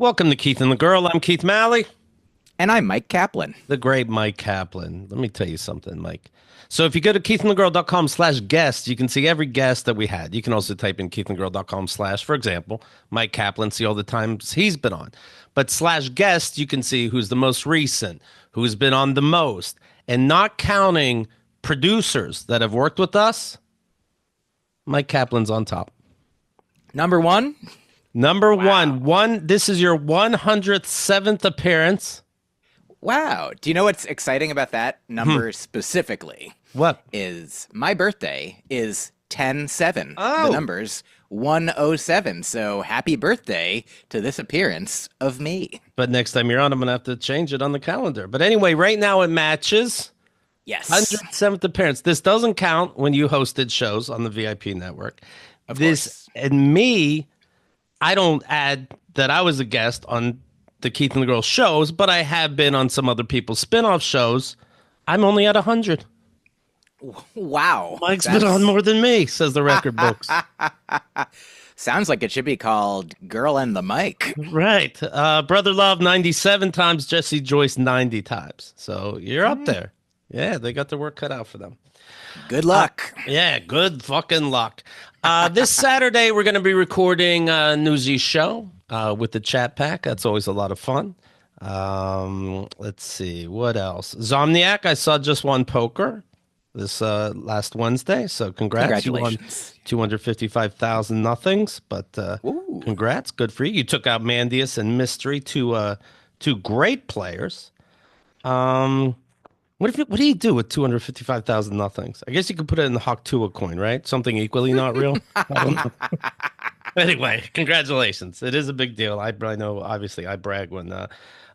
Welcome to Keith and the Girl. I'm Keith Malley, And I'm Mike Kaplan. the great Mike Kaplan. Let me tell you something, Mike. So if you go to keithandthegirl.com/guest, you can see every guest that we had. You can also type in keithandthegirl.com/, for example, Mike Kaplan, see all the times he's been on. But slash guest, you can see who's the most recent, who's been on the most, and not counting producers that have worked with us, Mike Kaplan's on top. Number one. Number Wow. one, this is your 107th appearance. Wow. Do you know what's exciting about that number specifically? What? Is my birthday is 10/7. Oh. The number's 107. So happy birthday to this appearance of me. But next time you're on, I'm going to have to change it on the calendar. But anyway, right now it matches Yes. 107th appearance. This doesn't count when you hosted shows on the VIP network. Of This course. and me, I don't add that I was a guest on the Keith and the Girl shows, but I have been on some other people's spin-off shows. I'm only at 100. Wow. Mike's been on more than me, says the record books. Sounds like it should be called Girl and the Mic. Right. Brother Love 97 times, Jesse Joyce 90 times. So you're up there. Yeah, they got their work cut out for them. Good luck. Yeah, good fucking luck. This Saturday, we're going to be recording a Newsies show with the chat pack. That's always a lot of fun. Let's see. What else? Zomniac, I saw just won poker this last Wednesday. So congrats. You won Congratulations. 255,000 nothings. But Ooh. congrats. Good for you. You took out Mandius and Mystery, two great players. What do you do with 255,000 nothings? I guess you could put it in the Hawk Tua coin, right? Something equally not real. I don't know. Anyway, congratulations. It is a big deal. I know, obviously, I brag when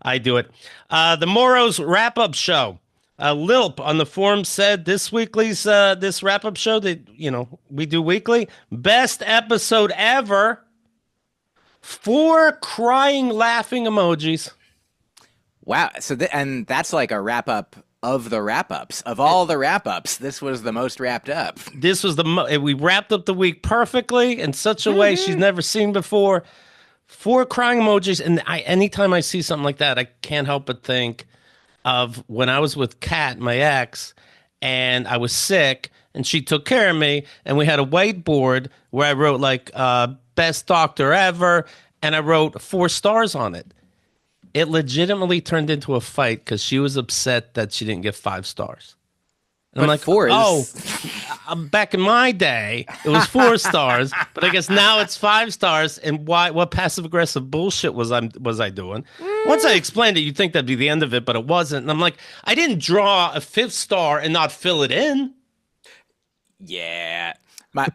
I do it. The Moros wrap-up show. Lilp on the forum said this weekly's this wrap-up show that we do weekly, best episode ever. 4 crying, laughing emojis. Wow. So, and that's like a wrap up of the wrap ups. Of all the wrap ups, this was the most wrapped up. This was we wrapped up the week perfectly in such a way she's never seen before. 4 crying emojis, and anytime I see something like that, I can't help but think of when I was with Kat, my ex, and I was sick, and she took care of me, and we had a whiteboard where I wrote like best doctor ever, and I wrote 4 stars on it. It legitimately turned into a fight because she was upset that she didn't get 5 stars. And I'm But like, 4 is back in my day, it was 4 stars, but I guess now it's 5 stars. And why? What passive aggressive bullshit was I doing? Once I explained it, you'd think that'd be the end of it, but it wasn't. And I'm like, I didn't draw a 5th star and not fill it in. Yeah.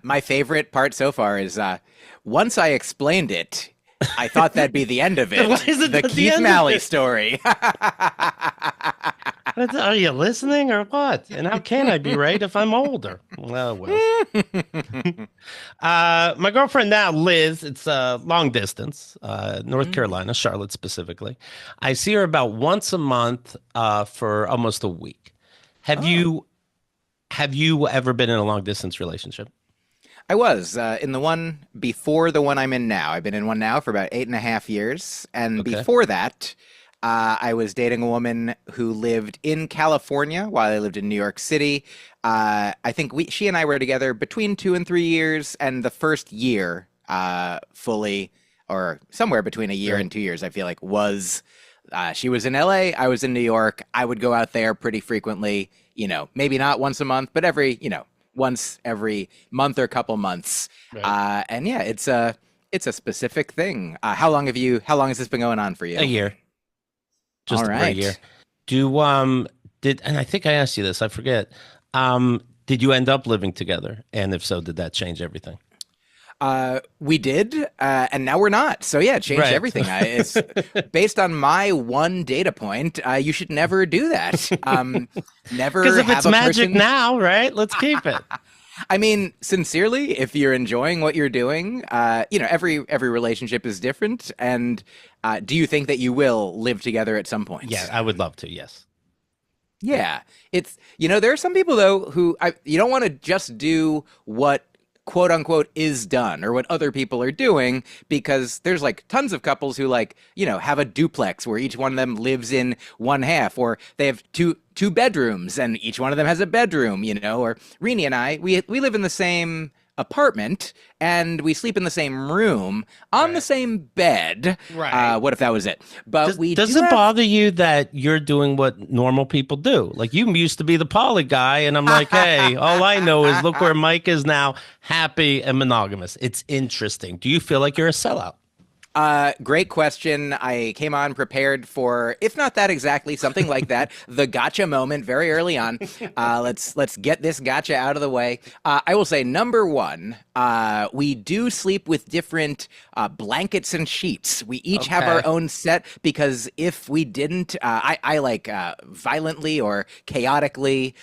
My favorite part so far is once I explained it, I thought that'd be the end of it. Why is it The the Keith end of Malley it? story. Are you listening or what? And how can I be right if I'm older? Oh, well. My girlfriend now, Liz, it's long distance, North Carolina, Charlotte specifically. I see her about once a month for almost a week. Have you ever been in a long distance relationship? I was in the one before the one I'm in now. I've been in one now for about 8.5 years. And Okay. before that, I was dating a woman who lived in California while I lived in New York City. I think she and I were together between 2 and 3 years, and the first year fully, or somewhere between a year Right. and 2 years, I feel like was she was in LA, I was in New York. I would go out there pretty frequently, maybe not once a month, but once every month or couple months. Right. And yeah, it's a specific thing. How long has this been going on for you? A year. Just All over a right. year. And I think I asked you this, I forget. Did you end up living together? And if so, did that change everything? We did, and now we're not. So yeah, it changed Right. everything. It's based on my one data point. You should never do that. Never Because if have it's a magic person. now, right? Let's keep it. I mean, sincerely, if you're enjoying what you're doing, every relationship is different. And do you think that you will live together at some point? Yeah, I would love to. Yes. Yeah. It's there are some people though who you don't want to just do what quote unquote is done or what other people are doing, because there's like tons of couples who like, have a duplex where each one of them lives in one half, or they have two bedrooms and each one of them has a bedroom, or Rini and I, we live in the same apartment and we sleep in the same room on the same bed. Right. What if that was it? But does it bother you that you're doing what normal people do? Like, you used to be the poly guy, and I'm like, hey, all I know is look where Mike is now, happy and monogamous. It's interesting. Do you feel like you're a sellout? Great question. I came on prepared for, if not that exactly, something like that, the gotcha moment very early on. Let's get this gotcha out of the way. I will say, number one, we do sleep with different blankets and sheets. We each have our own set, because if we didn't, I like violently or chaotically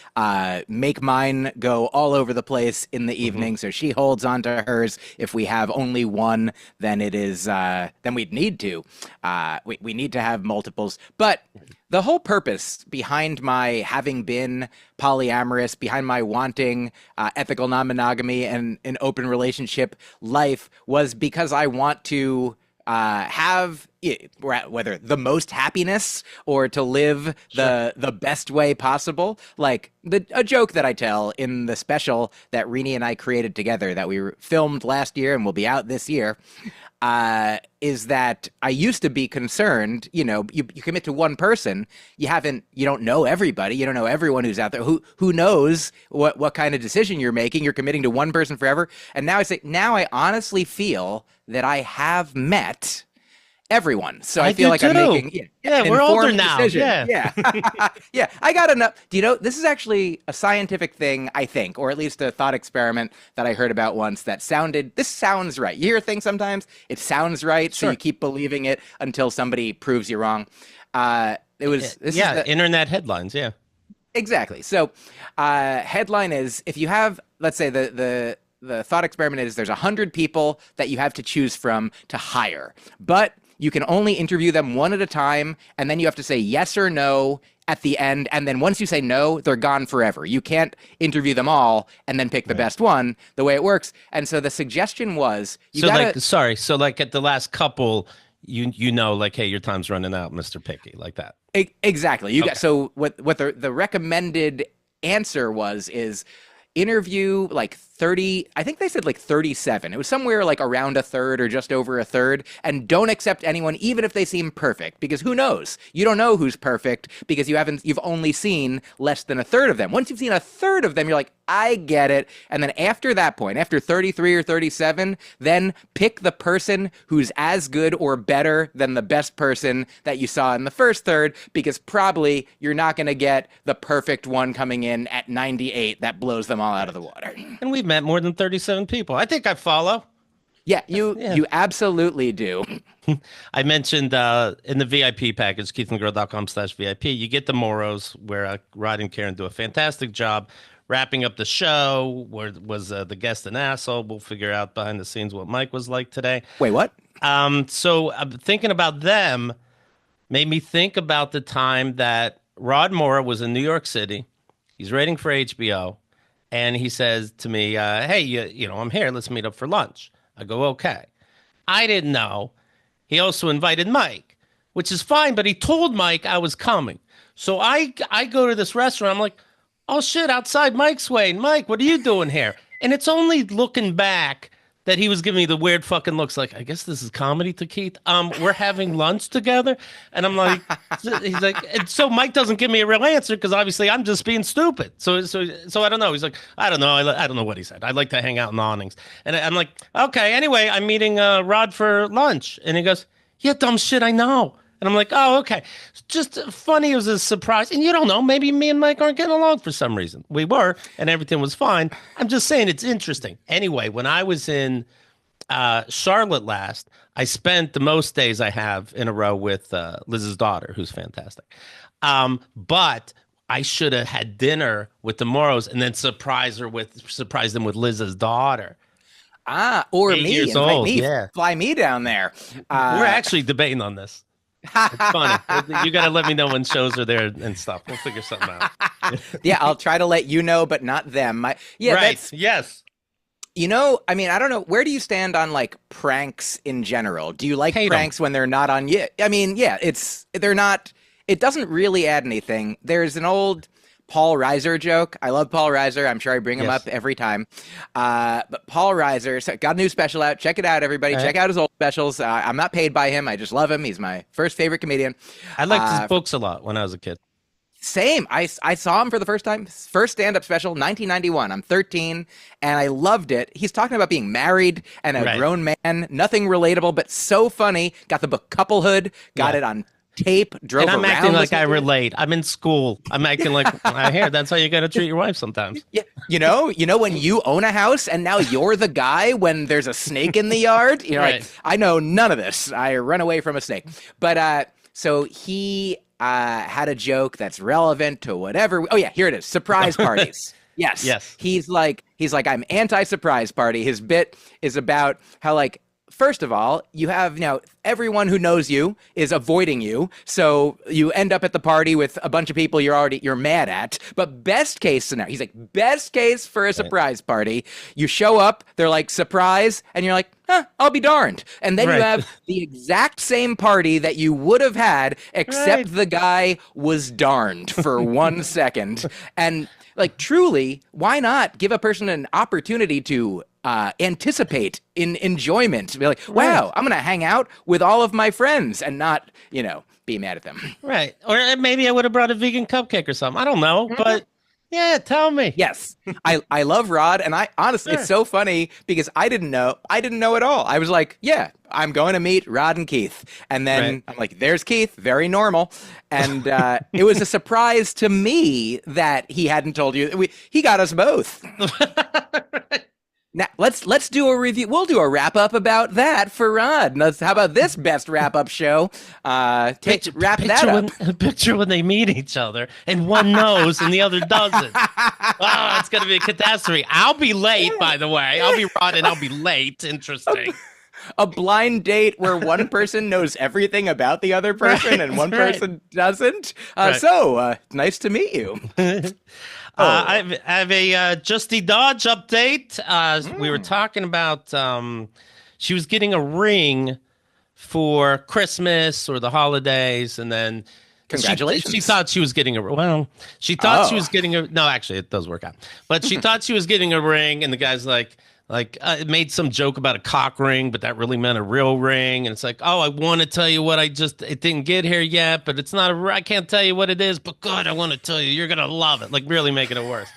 make mine go all over the place in the evening. So she holds on to hers. If we have only one, then it is then we'd need to. We need to have multiples. But the whole purpose behind my having been polyamorous, behind my wanting ethical non-monogamy and an open relationship life, was because I want to have whether the most happiness or to live the best way possible. Like a joke that I tell in the special that Rini and I created together that we filmed last year and will be out this year, is that I used to be concerned, you commit to one person, you don't know everybody, you don't know everyone who's out there, who knows what kind of decision you're making, you're committing to one person forever. And now I honestly feel that I have met everyone. So I feel like too. I'm making we're older now. Decision. Yeah. Yeah. I got enough. Do you know, this is actually a scientific thing, I think, or at least a thought experiment that I heard about once that this sounds right. You hear things sometimes, it sounds right, so you keep believing it until somebody proves you wrong. Internet headlines, exactly. So headline is, if you have, let's say the thought experiment is, there's 100 people that you have to choose from to hire, but you can only interview them one at a time, and then you have to say yes or no at the end, and then once you say no, they're gone forever. You can't interview them all and then pick the best one, the way it works. And so the suggestion was, so at the last couple, like, hey, your time's running out, Mr. Picky, like that. Exactly. So what the recommended answer is interview like 30, I think they said like 37. It was somewhere like around a third or just over a third. And don't accept anyone, even if they seem perfect, because who knows? You don't know who's perfect because you've only seen less than a third of them. Once you've seen a third of them, you're like, I get it. And then after that point, after 33 or 37, then pick the person who's as good or better than the best person that you saw in the first third, because probably you're not going to get the perfect one coming in at 98 that blows them all out of the water. And we've met more than 37 people. I think I follow. Yeah, you absolutely do. I mentioned in the VIP package, keithandgirl.com/VIP, you get the Moros, where Rod and Karen do a fantastic job wrapping up the show. Where was the guest an asshole? We'll figure out behind the scenes what Mike was like today. Wait, what? So I'm thinking about them, made me think about the time that Rod Mora was in New York City. He's writing for HBO. And he says to me, hey, I'm here. Let's meet up for lunch. I go, okay. I didn't know. He also invited Mike, which is fine, but he told Mike I was coming. So I go to this restaurant. I'm like, oh, shit, outside Mike's way. Mike, what are you doing here? And it's only looking back that he was giving me the weird fucking looks like, I guess this is comedy to Keith. We're having lunch together. And I'm like, he's like, and so Mike doesn't give me a real answer because obviously I'm just being stupid. So I don't know. He's like, I don't know. I don't know what he said. I'd like to hang out in the awnings. And I'm like, okay, anyway, I'm meeting Rod for lunch. And he goes, yeah, dumb shit, I know. And I'm like, oh, okay. Just funny. It was a surprise. And you don't know, maybe me and Mike aren't getting along for some reason. We were, and everything was fine. I'm just saying it's interesting. Anyway, when I was in Charlotte last, I spent the most days I have in a row with Liz's daughter, who's fantastic. But I should have had dinner with the Moros and then surprise them with Liz's daughter. Or 8 me. Years old. Fly me down there. We're actually debating on this. It's funny. You got to let me know when shows are there and stuff. We'll figure something out. Yeah, I'll try to let you know, but not them. Right. Yes. I mean, I don't know. Where do you stand on like pranks in general? Do you like Hate them. pranks when they're not on you? I mean, yeah, they're not, it doesn't really add anything. There's an old Paul Reiser joke. I love Paul Reiser. I'm sure I bring him Yes. up every time. But Paul Reiser got a new special out. Check it out, everybody. All Check right. out his old specials. I'm not paid by him. I just love him. He's my first favorite comedian. I liked his Uh, books a lot when I was a kid. Same. I saw him for the first time. First stand-up special, 1991. I'm 13, and I loved it. He's talking about being married and a Right. grown man. Nothing relatable, but so funny. Got the book Couplehood. Got Yeah. it on tape. Drove And I'm around acting like listening I to it. relate. I'm in school. I'm acting like I hear that's how you got to treat your wife sometimes. Yeah, you know when you own a house and now you're the guy when there's a snake in the yard. You're like, Right. I know none of this. I run away from a snake. But so he had a joke that's relevant to whatever. Oh yeah, here it is. Surprise parties. Yes. Yes. He's like, I'm anti-surprise party. His bit is about how like, first of all, you have, everyone who knows you is avoiding you. So you end up at the party with a bunch of people you're mad at. But best case scenario, he's like, best case for a surprise party, you show up, they're like, surprise, and you're like, I'll be darned. And then you Right. have the exact same party that you would have had, except Right. the guy was darned for 1 second. And like, truly, why not give a person an opportunity to anticipate in enjoyment? Be like, wow, I'm going to hang out with all of my friends and not, be mad at them. Right. Or maybe I would have brought a vegan cupcake or something. I don't know. But yeah, tell me. Yes, I love Rod, and I honestly, Sure. it's so funny because I didn't know at all. I was like, yeah, I'm going to meet Rod and Keith, and then Right. I'm like, there's Keith, very normal, and it was a surprise to me that he hadn't told you. He got us both. Now let's do a review. We'll do a wrap up about that for Rod. How about this best wrap up show? Wrap that up. Picture when they meet each other and one knows and the other doesn't. Oh, it's going to be a catastrophe. I'll be late, by the way. I'll be Rod and I'll be late. Interesting. A blind date where one person knows everything about the other person Right, and one right. person doesn't. Right. So nice to meet you. I have a Justy Dodge update. We were talking about she was getting a ring for Christmas or the holidays, and then Congratulations. She thought she was getting she thought she Oh. was getting a no, actually it does work out. But she thought she was getting a ring, and the guy's like it made some joke about a cock ring, but that really meant a real ring. And it's like, oh, I want to tell you what it didn't get here yet, but it's not I can't tell you what it is, but God, I want to tell you, you're going to love it. Like really making it worse.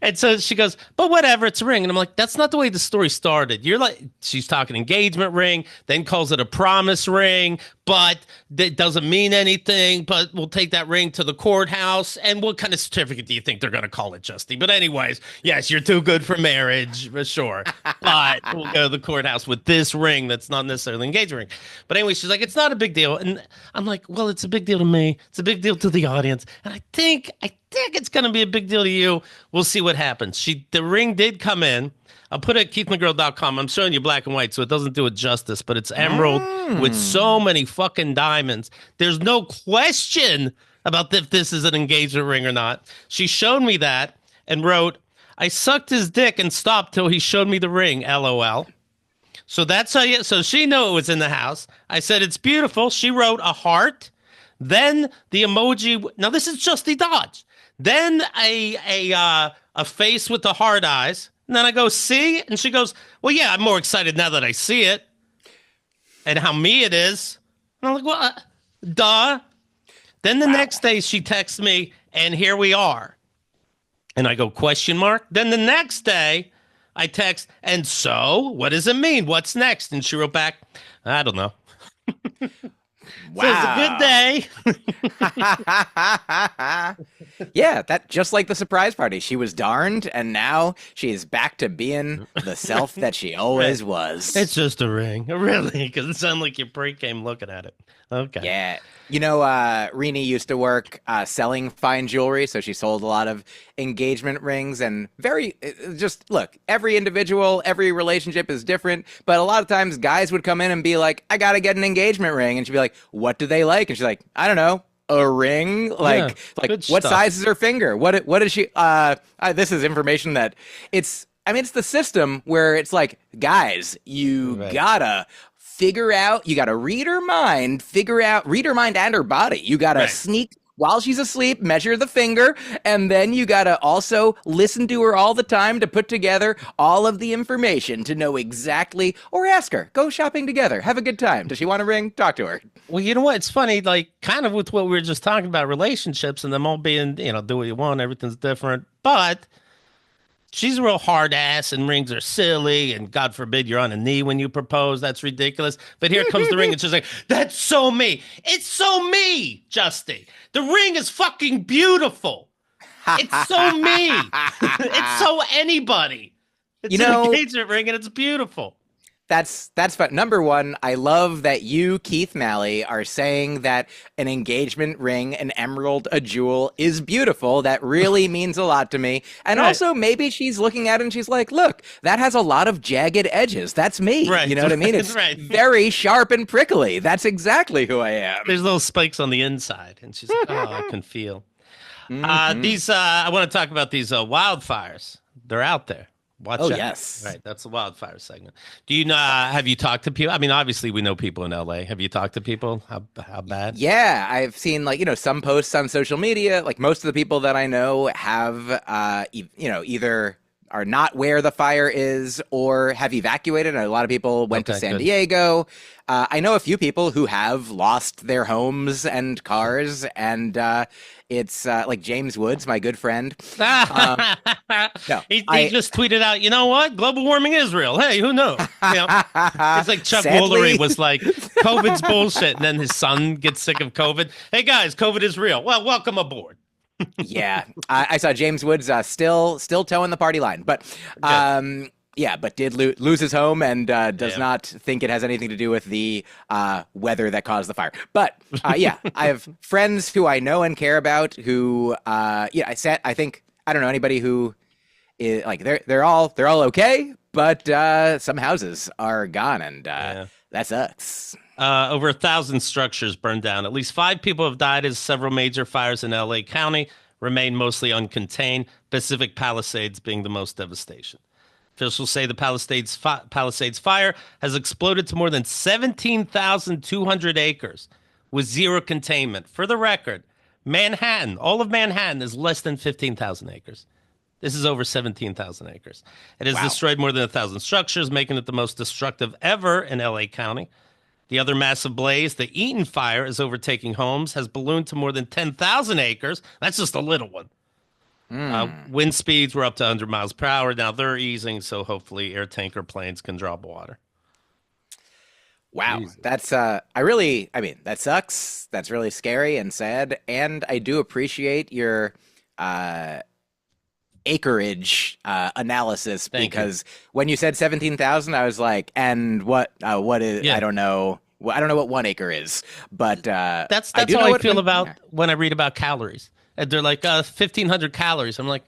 And so she goes, but whatever, it's a ring. And I'm like, that's not the way the story started. You're like, she's talking engagement ring, then calls it a promise ring, but that doesn't mean anything. But we'll take that ring to the courthouse. And what kind of certificate do you think they're going to call it, Justy? But anyways, yes, you're too good for marriage, for sure. But we'll go to the courthouse with this ring that's not necessarily an engagement ring. But anyway, she's like, it's not a big deal. And I'm like, well, it's a big deal to me. It's a big deal to the audience. And I think it's going to be a big deal to you. We'll see what happens. The ring did come in. I'll put it at keithmcgrill.com. I'm showing you black and white, so it doesn't do it justice, but it's emerald with so many fucking diamonds. There's no question about if this is an engagement ring or not. She showed me that and wrote, I sucked his dick and stopped till he showed me the ring, LOL. So that's how so she knew it was in the house. I said, it's beautiful. She wrote a heart. Then the emoji. Now this is Justy Dodge. Then a face with the hard eyes. And then I go, see? And she goes, well, yeah, I'm more excited now that I see it. And how me it is. And I'm like, well, duh. Then the next day she texts me, and here we are. And I go, question mark? Then the next day I text, and so what does it mean? What's next? And she wrote back, I don't know. So it's a good day. Yeah, that just like the surprise party. She was darned, and now she is back to being the self that she always was. It's just a ring. Really? Because it sounded like your pre-came looking at it. Okay. Yeah. Rini used to work selling fine jewelry, so she sold a lot of engagement rings and look, every individual, every relationship is different, but a lot of times guys would come in and be like, I gotta get an engagement ring. And she'd be like, what do they like? And she's like, I don't know. A ring? Like good what stuff. size is her finger? What is she? This is information that I mean, it's the system where it's like, guys, you Right. gotta figure out, you gotta read her mind, read her mind and her body. You gotta Right. sneak while she's asleep, measure the finger, and then you gotta also listen to her all the time to put together all of the information to know exactly, or ask her, go shopping together, have a good time. Does she want to ring? Talk to her. Well, you know what? It's funny, like kind of with what we were just talking about relationships and them all being, do what you want, everything's different. But she's a real hard ass and rings are silly. And God forbid you're on a knee when you propose. That's ridiculous. But here comes the ring and she's like, that's so me. It's so me, Justy. The ring is fucking beautiful. It's so me. It's so anybody. It's You know, an engagement ring and it's beautiful. That's fun. Number one, I love that you, Keith Malley, are saying that an engagement ring, an emerald, a jewel is beautiful. That really means a lot to me. And Right. also, maybe she's looking at it and she's like, look, that has a lot of jagged edges. That's me. Right, You know what I mean? It's right. very sharp and prickly. That's exactly who I am. There's little spikes on the inside. And she's like, oh, I can feel. I want to talk about these wildfires. They're out there. Watch Oh, out. yes. Right. That's the wildfire segment. Do you know, have you talked to people? I mean, obviously we know people in LA. Have you talked to people? How bad? Yeah, I've seen some posts on social media. Like most of the people that I know have, either are not where the fire is or have evacuated. And a lot of people went to Okay, San good. Diego. I know a few people who have lost their homes and cars, and it's like James Woods, my good friend. No, he just tweeted out, you know what? Global warming is real. Hey, who knows? It's like Chuck Sadly- Woolery was like, COVID's bullshit. And then his son gets sick of COVID. Hey, guys, COVID is real. Well, welcome aboard. Yeah, I saw James Woods still towing the party line, but yeah, but did lose his home and does Yeah. not think it has anything to do with the weather that caused the fire. But yeah, I have friends who I know and care about who I think I don't know anybody who is like they're all okay, but some houses are gone and that sucks. Over 1,000 structures burned down. At least 5 people have died as several major fires in LA County remain mostly uncontained, Pacific Palisades being the most devastation. Officials say the Palisades fire has exploded to more than 17,200 acres with zero containment. For the record, Manhattan, all of Manhattan is less than 15,000 acres. This is over 17,000 acres. It has destroyed more than 1,000 structures, making it the most destructive ever in LA County. The other massive blaze, the Eaton fire, is overtaking homes, has ballooned to more than 10,000 acres. That's just a little one. Wind speeds were up to 100 miles per hour. Now they're easing, so hopefully air tanker planes can drop water. Wow, Jesus. that's that sucks. That's really scary and sad. And I do appreciate your acreage analysis Thank you. because when you said 17,000, I was like, and what is? Yeah. I don't know. Well, I don't know what 1 acre is, but That's do how know I what- feel about when I read about calories. And they're like 1,500 calories. I'm like,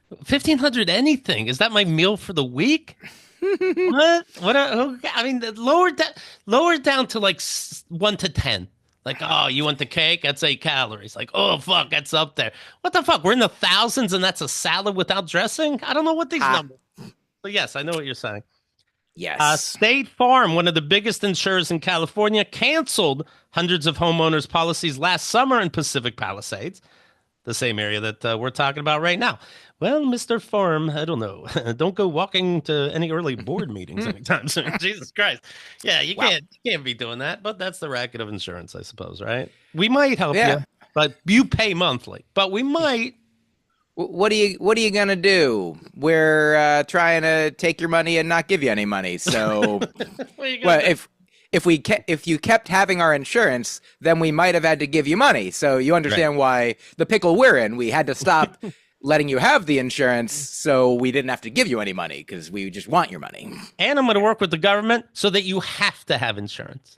1,500 anything? Is that my meal for the week? What? I mean, lower down to like 1 to 10. Like, oh, you want the cake? That's 8 calories. Like, oh, fuck, that's up there. What the fuck? We're in the thousands and that's a salad without dressing? I don't know what these numbers. But yes, I know what you're saying. Yes. State Farm, one of the biggest insurers in California, canceled hundreds of homeowners' policies last summer in Pacific Palisades, the same area that we're talking about right now. Well, Mr. Farm, I don't know. Don't go walking to any early board meetings anytime soon. Jesus Christ. Yeah, you can't be doing that. But that's the racket of insurance, I suppose, right? We might help Yeah. you, but you pay monthly. But we might. What are you gonna do? We're trying to take your money and not give you any money. So, What are you gonna well, do? if you kept having our insurance, then we might have had to give you money. So you understand why the pickle we're in. We had to stop letting you have the insurance, so we didn't have to give you any money because we just want your money. And I'm going to work with the government so that you have to have insurance.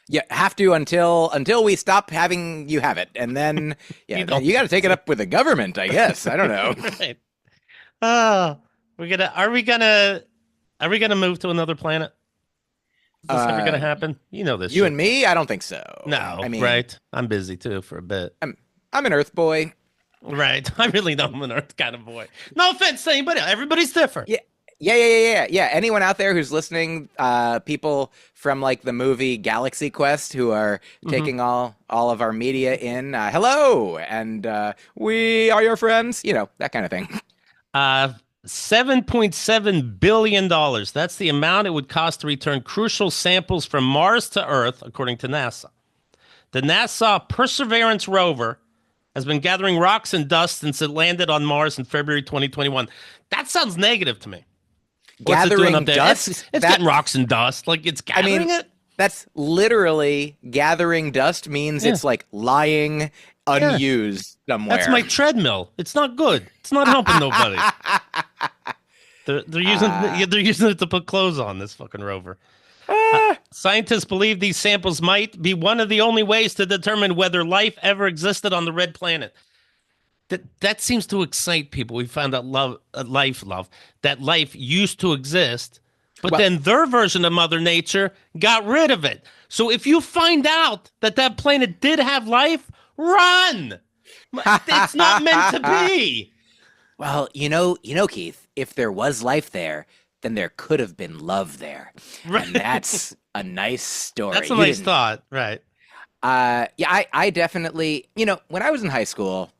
You have to until we stop having you have it, and then You don't- you got to take it up with the government, I guess. I don't know. Right. Oh, are we gonna move to another planet? Is this ever gonna happen? You know this. You shit. and me, I don't think so. No, I mean, right? I'm busy too for a bit. I'm an Earth boy. Right. I really know I'm an Earth kind of boy. No offense to anybody. Everybody's different. Yeah. Yeah. Anyone out there who's listening, people from like the movie Galaxy Quest who are Hmm. taking all of our media in, hello, and we are your friends, that kind of thing. Uh, $7.7 billion. That's the amount it would cost to return crucial samples from Mars to Earth, according to NASA. The NASA Perseverance rover has been gathering rocks and dust since it landed on Mars in February 2021. That sounds negative to me. What's it doing up Gathering there? dust, It's getting rocks and dust. Like it's I mean, gathering it. that's literally gathering dust means Yeah. it's like lying Yeah. unused That's somewhere. my treadmill. It's not good. It's not helping nobody. They're using uh, they're using it to put clothes on this fucking rover. Scientists believe these samples might be one of the only ways to determine whether life ever existed on the red planet. That seems to excite people. We found out love that life used to exist, but well, then their version of Mother Nature got rid of it. So if you find out that that planet did have life, run. It's not meant to be. well, Keith, if there was life there, then there could have been love there, and Right. that's a nice story. That's a You nice didn't. thought. Right. Yeah, I definitely, when I was in high school,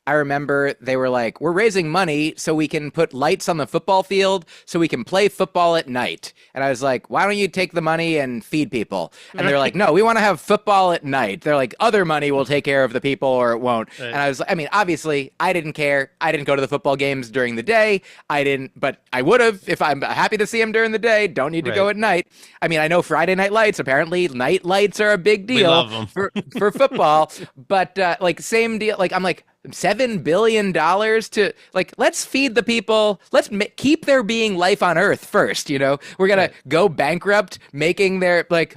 I remember they were like, we're raising money so we can put lights on the football field so we can play football at night. And I was like, why don't you take the money and feed people? And they're like, Right. no, we want to have football at night. They're like, other money will take care of the people or it won't. And Right. I was, I mean, obviously, I didn't care. I didn't go to the football games during the day. I didn't, but I would have if I'm happy to see them during the day. Don't need to go Right. at night. I mean, I know Friday night lights, apparently night lights are a big We deal love them. for football, but like same deal. Like I'm like $7 billion to like let's feed the people. Let's keep there being life on Earth first. We're gonna Right. go bankrupt making their like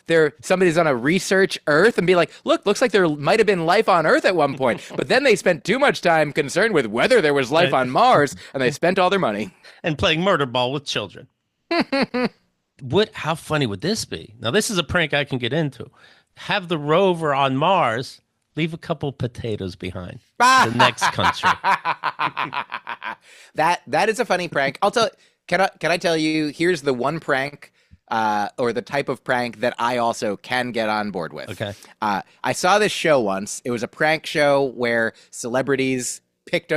there somebody's on a research Earth and be like, looks like there might have been life on Earth at one point, but then they spent too much time concerned with whether there was life Right. on Mars, and they spent all their money. And playing murder ball with children. How funny would this be? Now, this is a prank I can get into. Have the rover on Mars leave a couple potatoes behind for the next country. That is a funny prank. I'll tell. Can I tell you? Here's the one prank, or the type of prank that I also can get on board with. Okay. I saw this show once. It was a prank show where celebrities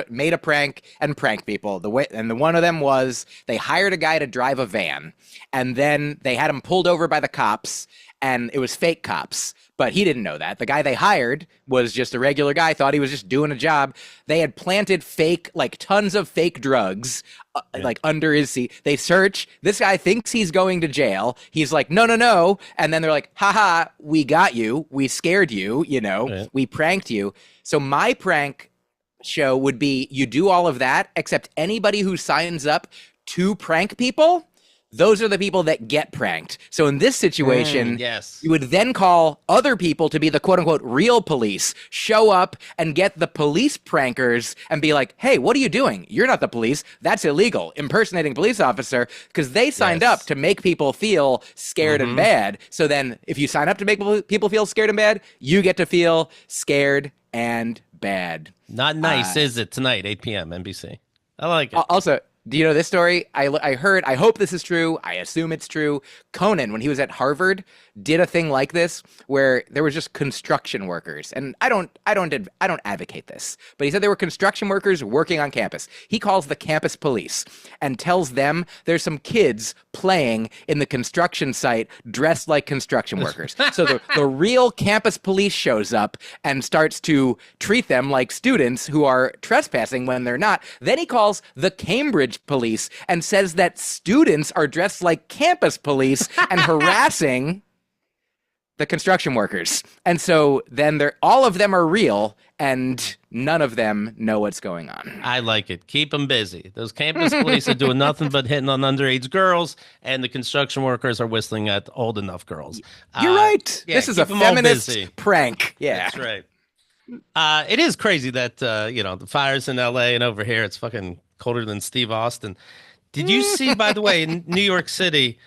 made a prank and pranked people. The one of them was they hired a guy to drive a van, and then they had him pulled over by the cops, and it was fake cops. But he didn't know that. The guy they hired was just a regular guy, thought he was just doing a job. They had planted like tons of fake drugs, like under his seat. They search. This guy thinks he's going to jail. He's like, no, no, no. And then they're like, haha, we got you. We scared you, Right. we pranked you. So my prank show would be you do all of that, except anybody who signs up to prank people, those are the people that get pranked. So in this situation, Yes. you would then call other people to be the quote unquote real police, show up and get the police prankers and be like, hey, what are you doing? You're not the police. That's illegal. Impersonating police officer, because they signed Yes. up to make people feel scared and bad. So then if you sign up to make people feel scared and bad, you get to feel scared and bad. Not nice, is it? Tonight, 8 p.m. NBC. I like it. Also, do you know this story? I heard, I hope this is true. I assume it's true. Conan, when he was at Harvard, did a thing like this where there was just construction workers. And I don't advocate this, but he said there were construction workers working on campus. He calls the campus police and tells them there's some kids playing in the construction site dressed like construction workers. So the real campus police shows up and starts to treat them like students who are trespassing when they're not. Then he calls the Cambridge police and says that students are dressed like campus police and harassing the construction workers. And so then all of them are real and none of them know what's going on. I like it. Keep them busy. Those campus police are doing nothing but hitting on underage girls, and the construction workers are whistling at old enough girls. You're right. Yeah, This is a keep 'em all feminist busy. prank. Yeah. That's right. It is crazy that the fires in LA and over here it's fucking colder than Steve Austin. Did you see, by the way, in New York City,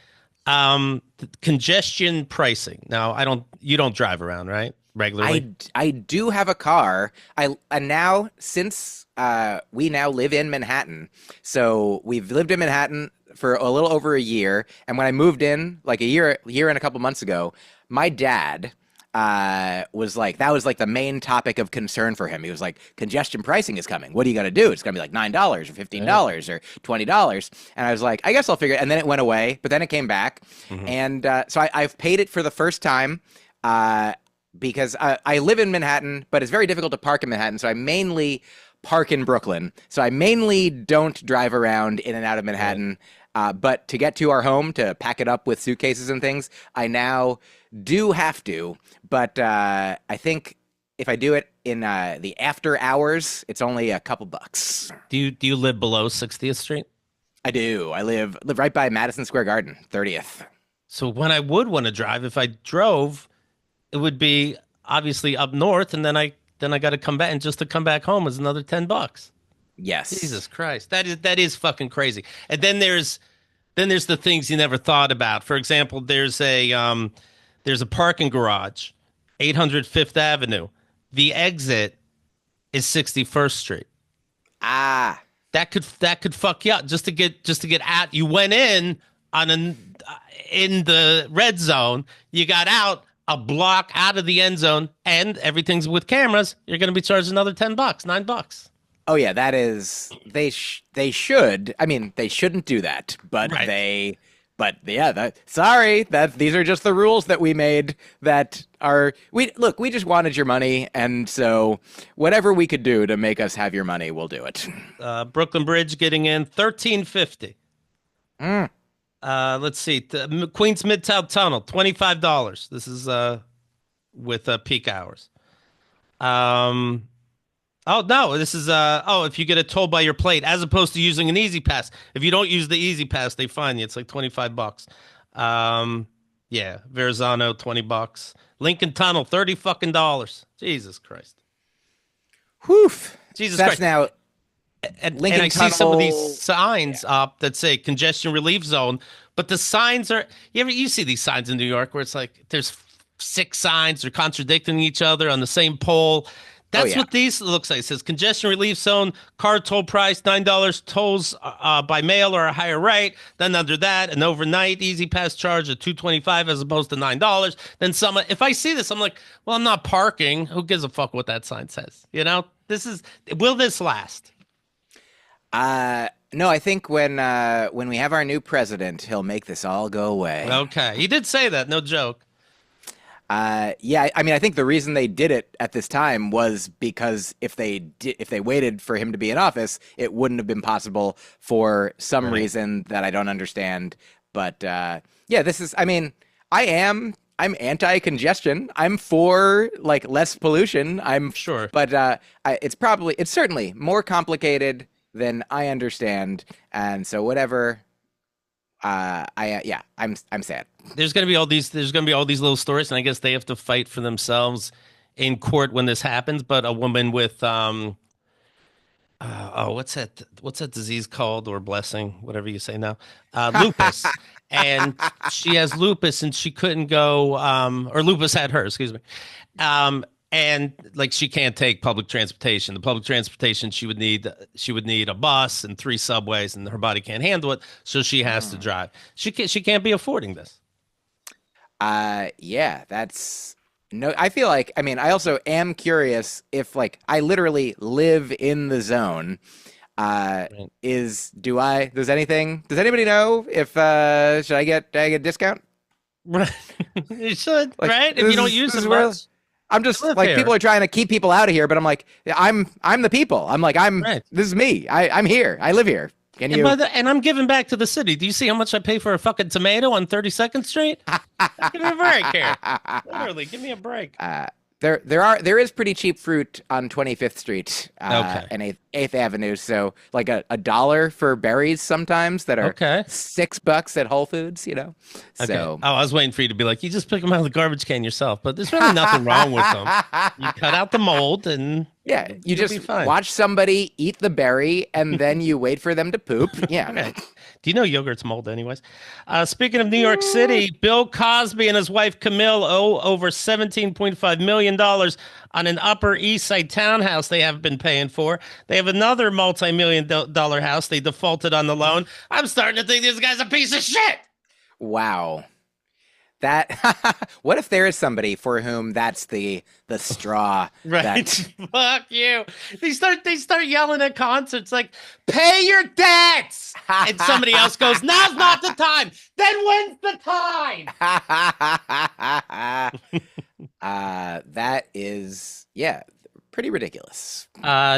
the congestion pricing? Now, you don't drive around, right? regularly? I do have a car. I and now since we now live in Manhattan, so we've lived in Manhattan for a little over a year. And when I moved in, like a year and a couple months ago, my dad was like that was like the main topic of concern for him. He was like, congestion pricing is coming. What are you gonna do? It's gonna be like $9 or $15 or $20. And I was like, I guess I'll figure it. And then it went away, but then it came back, and so I've paid it for the first time. Because I live in Manhattan, but it's very difficult to park in Manhattan. So I mainly park in Brooklyn. So I mainly don't drive around in and out of Manhattan. But to get to our home, to pack it up with suitcases and things, I now do have to. But I think if I do it in the after hours, it's only a couple bucks. Do you live below 60th Street? I do. I live right by Madison Square Garden, 30th. So when I would want to drive, if I drove, it would be obviously up north, and then I got to come back, and just to come back home is another $10. Yes. Jesus Christ, that is fucking crazy. And then there's the things you never thought about. For example, there's a parking garage, 800 Fifth Avenue. The exit is 61st Street. Ah. That could fuck you up just to get out. You went in in the red zone. You got out a block out of the end zone, and everything's with cameras. You're going to be charged another $10, $9. Oh yeah, that is they should. I mean, they shouldn't do that, but Right. sorry, that these are just the rules that we made that are we just wanted your money, and so whatever we could do to make us have your money, we'll do it. Brooklyn Bridge getting in $13.50. Let's see. Queens Midtown Tunnel, $25. This is with peak hours. Oh no, this is if you get a toll by your plate as opposed to using an Easy Pass. If you don't use the Easy Pass, they fine you. It's like $25. Yeah, Verrazano, $20. Lincoln Tunnel, $30 fucking dollars. Jesus Christ. Whew. Jesus That's Christ. now And Lincoln I see some of Tunnel. these signs up that say congestion relief zone, but the signs are you see these signs in New York where it's like there's 6 signs, they're contradicting each other on the same pole. That's what these looks like. It says congestion relief zone, car toll price $9, tolls by mail or a higher rate. Then under that, an overnight Easy Pass charge of $2.25 as opposed to $9. Then if I see this, I'm like, well, I'm not parking. Who gives a fuck what that sign says? Will this last? No, I think when we have our new president, he'll make this all go away. Okay, he did say that. No joke. Yeah, I mean, I think the reason they did it at this time was because if they waited for him to be in office, it wouldn't have been possible for some reason that I don't understand. But yeah, this is. I mean, I'm anti-congestion. I'm for like less pollution. I'm sure, but it's certainly more complicated than I understand, and so whatever. I'm sad. There's gonna be all these little stories, and I guess they have to fight for themselves in court when this happens. But a woman with what's that disease called, or blessing, whatever you say now, lupus, and she has lupus, and she couldn't go, or lupus had her, excuse me, and like she can't take public transportation. The public transportation she would need a bus and 3 subways, and her body can't handle it, so she has to drive. She can't be affording this. Yeah, that's no. I feel like, I mean, I also am curious if like I literally live in the zone. Does anybody know if should I get a discount? Right, you should, Like, right? If you don't use it much. I'm just live like here. people are trying to keep people out of here, but I'm like I'm the people. I'm like Right. this is me. I'm here. I live here. Can you? And I'm giving back to the city. Do you see how much I pay for a fucking tomato on 32nd Street? Give me a break here. Literally, give me a break. There is pretty cheap fruit on 25th Street Okay. and 8th Avenue. So like a $1 for berries sometimes that are Okay. $6 at Whole Foods, you know? Okay. So Oh, I was waiting for you to be like, you just pick them out of the garbage can yourself. But there's really nothing wrong with them. You cut out the mold and yeah, you you'll be just fine. watch somebody eat the berry and then you wait for them to poop. Yeah. Okay. Do you know yogurt's mold, anyways? Speaking of New York City, Bill Cosby and his wife Camille owe over $17.5 million on an Upper East Side townhouse they have been paying for. They have another multi-million dollar house they defaulted on the loan. I'm starting to think this guy's a piece of shit. Wow. That what if there is somebody for whom that's the straw Right. that Fuck you. They start yelling at concerts like, pay your debts. And somebody else goes, now's not the time. Then when's the time? that is pretty ridiculous.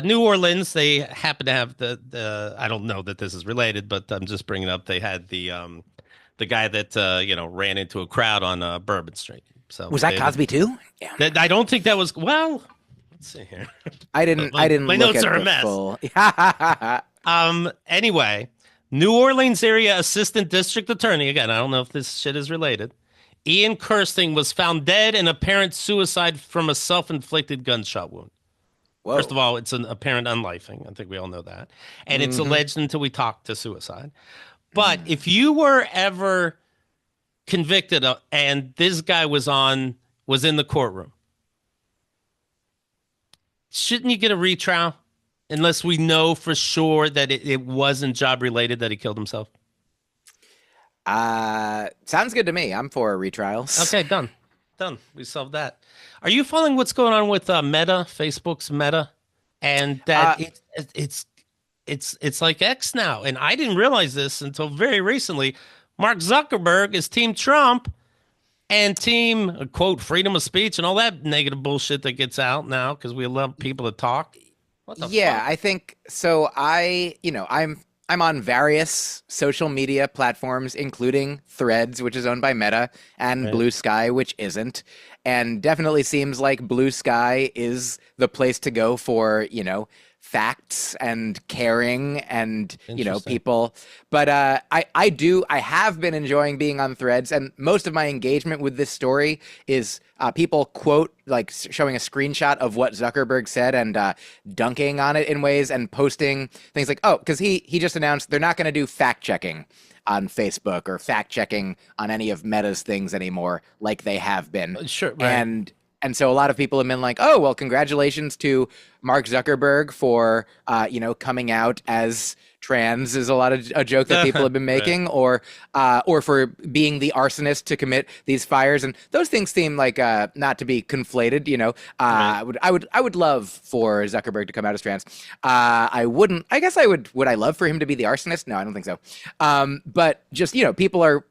New Orleans, they happen to have the I don't know that this is related, but I'm just bringing it up. They had the guy that ran into a crowd on Bourbon Street. So Was that Cosby too? Yeah. I don't think that was. Well, let's see here. I didn't My look notes at are a the mess. full. Anyway, New Orleans area assistant district attorney, again, I don't know if this shit is related, Ian Kirsting was found dead in apparent suicide from a self-inflicted gunshot wound. Whoa. First of all, it's an apparent unlifing. I think we all know that. And it's alleged until we talk to suicide. But if you were ever convicted and this guy was in the courtroom, shouldn't you get a retrial unless we know for sure that it wasn't job related that he killed himself? Sounds good to me. I'm for retrials. Okay, done. We solved that. Are you following what's going on with Meta, Facebook's Meta, and that it's like X now? And I didn't realize this until very recently. Mark Zuckerberg is Team Trump and Team quote freedom of speech and all that negative bullshit that gets out now because we love people to talk. What the fuck? I think so. I'm on various social media platforms, including Threads, which is owned by Meta, and Blue Sky, which isn't. And definitely seems like Blue Sky is the place to go for, facts and caring and, people. But I have been enjoying being on Threads, and most of my engagement with this story is people quote, like showing a screenshot of what Zuckerberg said and dunking on it in ways and posting things like, because he just announced they're not going to do fact checking on Facebook or fact checking on any of Meta's things anymore, like they have been. Sure, right. And so a lot of people have been like, oh, well, congratulations to Mark Zuckerberg for, coming out as trans is a joke that people have been making, or for being the arsonist to commit these fires. And those things seem like not to be conflated. Right. I would love for Zuckerberg to come out as trans. I wouldn't. I guess I would. Would I love for him to be the arsonist? No, I don't think so. But just people are.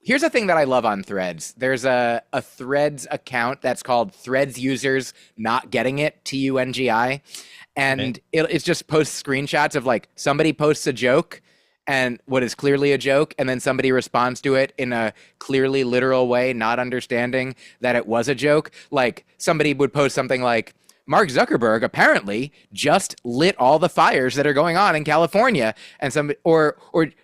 Here's a thing that I love on Threads. There's a Threads account that's called Threads Users Not Getting It, TUNGI. And it just posts screenshots of like somebody posts a joke and what is clearly a joke, and then somebody responds to it in a clearly literal way, not understanding that it was a joke. Like somebody would post something like, Mark Zuckerberg apparently just lit all the fires that are going on in California, and or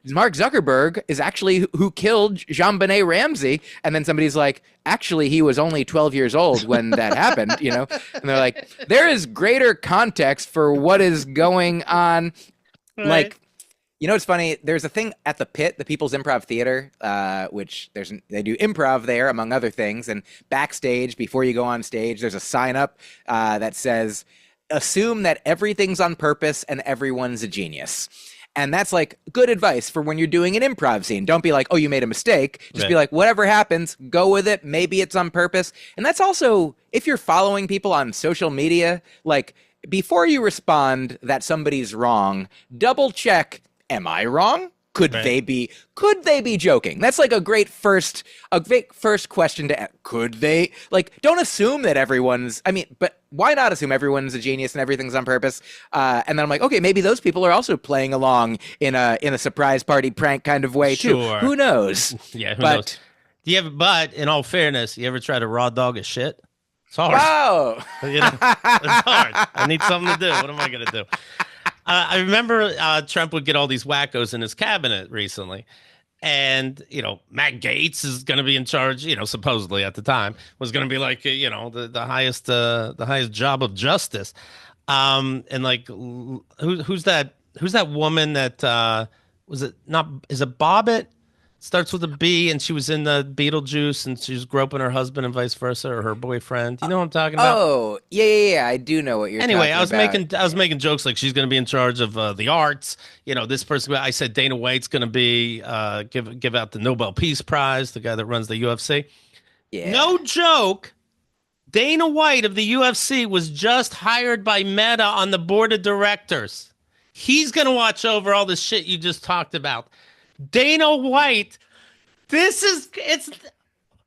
Mark Zuckerberg is actually who killed JonBenet Ramsey, and then somebody's like, actually he was only 12 years old when that happened, and they're like, there is greater context for what is going on, right. Like. It's funny. There's a thing at the Pit, the People's Improv Theater, which they do improv there, among other things. And backstage, before you go on stage, there's a sign up that says, assume that everything's on purpose and everyone's a genius. And that's like good advice for when you're doing an improv scene. Don't be like, oh, you made a mistake. Just be like, whatever happens, go with it. Maybe it's on purpose. And that's also, if you're following people on social media, like before you respond that somebody's wrong, double check. Am I wrong? Could they be joking? That's like a great first question to ask. Could they, don't assume that but why not assume everyone's a genius and everything's on purpose? And then I'm like, okay, maybe those people are also playing along in a surprise party prank kind of way too. Who knows? Yeah, who knows? But in all fairness, you ever try to raw dog a shit? It's hard. Wow. It's hard. I need something to do. What am I going to do? I remember Trump would get all these wackos in his cabinet recently. And, Matt Gaetz is going to be in charge, supposedly at the time, was going to be like, the highest job of justice. And like, who's that woman that was it not? Is it Bobbit? Starts with a B, and she was in the Beetlejuice, and she was groping her husband and vice versa, or her boyfriend. You know what I'm talking about? Oh, yeah, yeah, yeah. I do know what you're Anyway, talking about. I was making jokes like she's going to be in charge of the arts. You know, this person. I said Dana White's going to be give out the Nobel Peace Prize, the guy that runs the UFC. Yeah. No joke. Dana White of the UFC was just hired by Meta on the board of directors. He's going to watch over all the shit you just talked about. Dana White. This is it's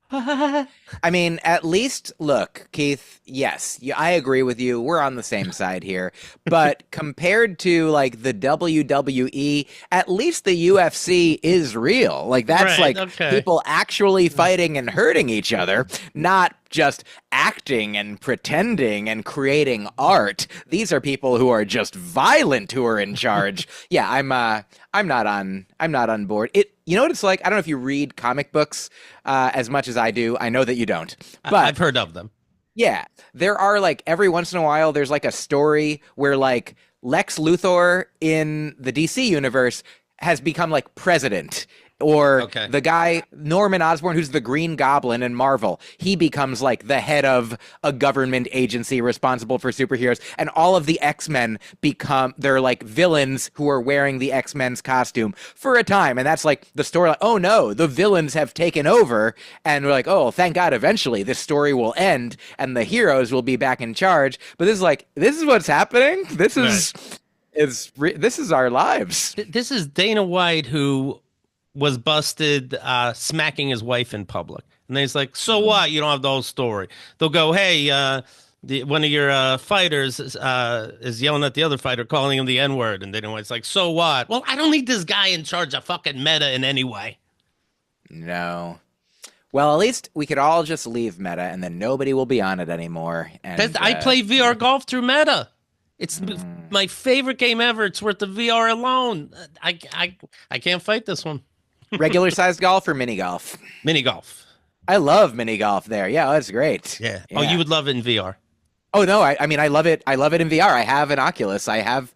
I mean, at least, look, Keith, yes, I agree with you. We're on the same side here. But compared to like the WWE, at least the UFC is real. Like, that's right. like Okay. people actually fighting and hurting each other, not just acting and pretending and creating art. These are people who are just violent who are in charge. Yeah, I'm not on board. You know what it's like? I don't know if you read comic books as much as I do. I know that you don't, but I've heard of them. yeah, there are like every once in a while there's like a story where like Lex Luthor in the DC universe has become like president, or Okay. the guy Norman Osborn who's the Green Goblin in Marvel, he becomes like the head of a government agency responsible for superheroes, and all of the X-Men become they're like villains who are wearing the X-Men's costume for a time, and that's like the story, like, oh no, the villains have taken over, and we're like, oh, thank God, eventually this story will end and the heroes will be back in charge. But this is what's happening. This is our lives. This is Dana White, who was busted smacking his wife in public. And he's like, so what? You don't have the whole story. They'll go, hey, one of your fighters is yelling at the other fighter, calling him the N-word. And Dana White's like, so what? Well, I don't need this guy in charge of fucking Meta in any way. No. Well, at least we could all just leave Meta, and then nobody will be on it anymore. And I play VR golf through Meta. It's my favorite game ever. It's worth the VR alone. I can't fight this one. regular sized golf or mini golf? Mini golf. I love mini golf there. Yeah, that's great. Yeah. Yeah. Oh, you would love it in VR. Oh no, I mean I love it. I love it in VR. I have an Oculus. I've